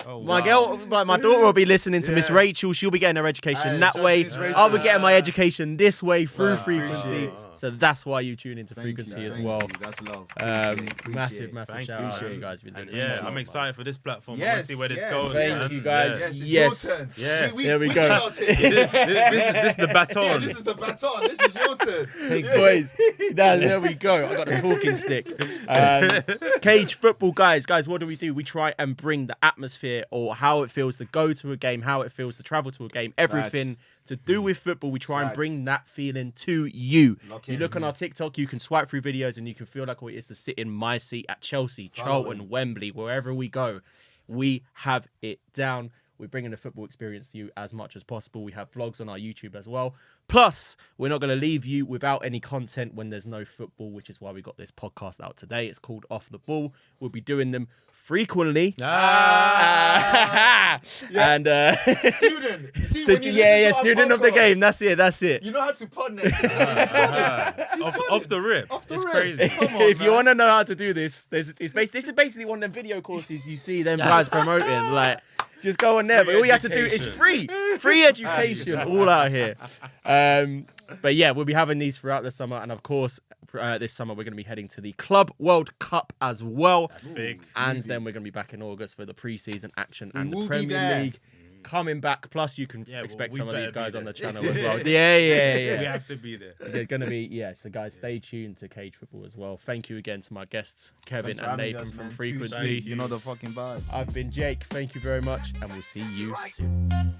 Oh, My wow. girl, like my daughter, will be listening to Miss Yeah. Rachel. She'll be getting her education Aye, that shout way. out to Miss I'll be Rachel. getting my education this way through Wow, frequency. appreciate it. So that's why you tune into Thank frequency you, as thank well. you. That's love. Appreciate it. Massive Thank shout you, out to appreciate you it. guys. Been And doing yeah, this I'm long, excited for this platform. I Yes, want to see where this yes, goes. Thank man. you, guys. Yeah. Yes, it's Yes. your turn. Yeah. There we we go. got it. This is the baton. Yeah, this is the baton. This is your turn. Hey boys, there we go. I got a talking stick. Cage football, guys, what do? We try and bring the atmosphere or how it feels to go to a game, how it feels to travel to a game, everything to do with football. We try and Facts. bring that feeling to you. Lock You in. look on our TikTok, you can swipe through videos and you can feel like what it is to sit in my seat at Chelsea, Charlton, Following. Wembley, wherever we go. We have it down. We're bringing the football experience to you as much as possible. We have vlogs on our YouTube as well. Plus, we're not going to leave you without any content when there's no football, which is why we got this podcast out today. It's called Off the Ball. We'll be doing them frequently. And Student. See, when you listen to our student of the podcast, game. That's it. You know how to pod next. Off the rip. Off the It's rip. crazy. Come on, If you man. want to know how to do this, this is basically one of them video courses you see them guys promoting. Like, just go on there. But all you have to do is free education, all out here. But yeah, we'll be having these throughout the summer, and of course, this summer we're going to be heading to the Club World Cup as well. That's big. And then we're going to be back in August for the pre-season action and will the be Premier there. League coming back. Plus, you can Yeah, well, expect we some of better these be guys on there. the channel as well. Yeah. We have to be there. They're going to be, so guys, stay tuned to Cage Football as well. Thank you again to my guests, Kevin Thanks for and having Nathan us, from man. Frequency. You know the fucking vibe. I've been Jake. Thank you very much, and we'll see you soon.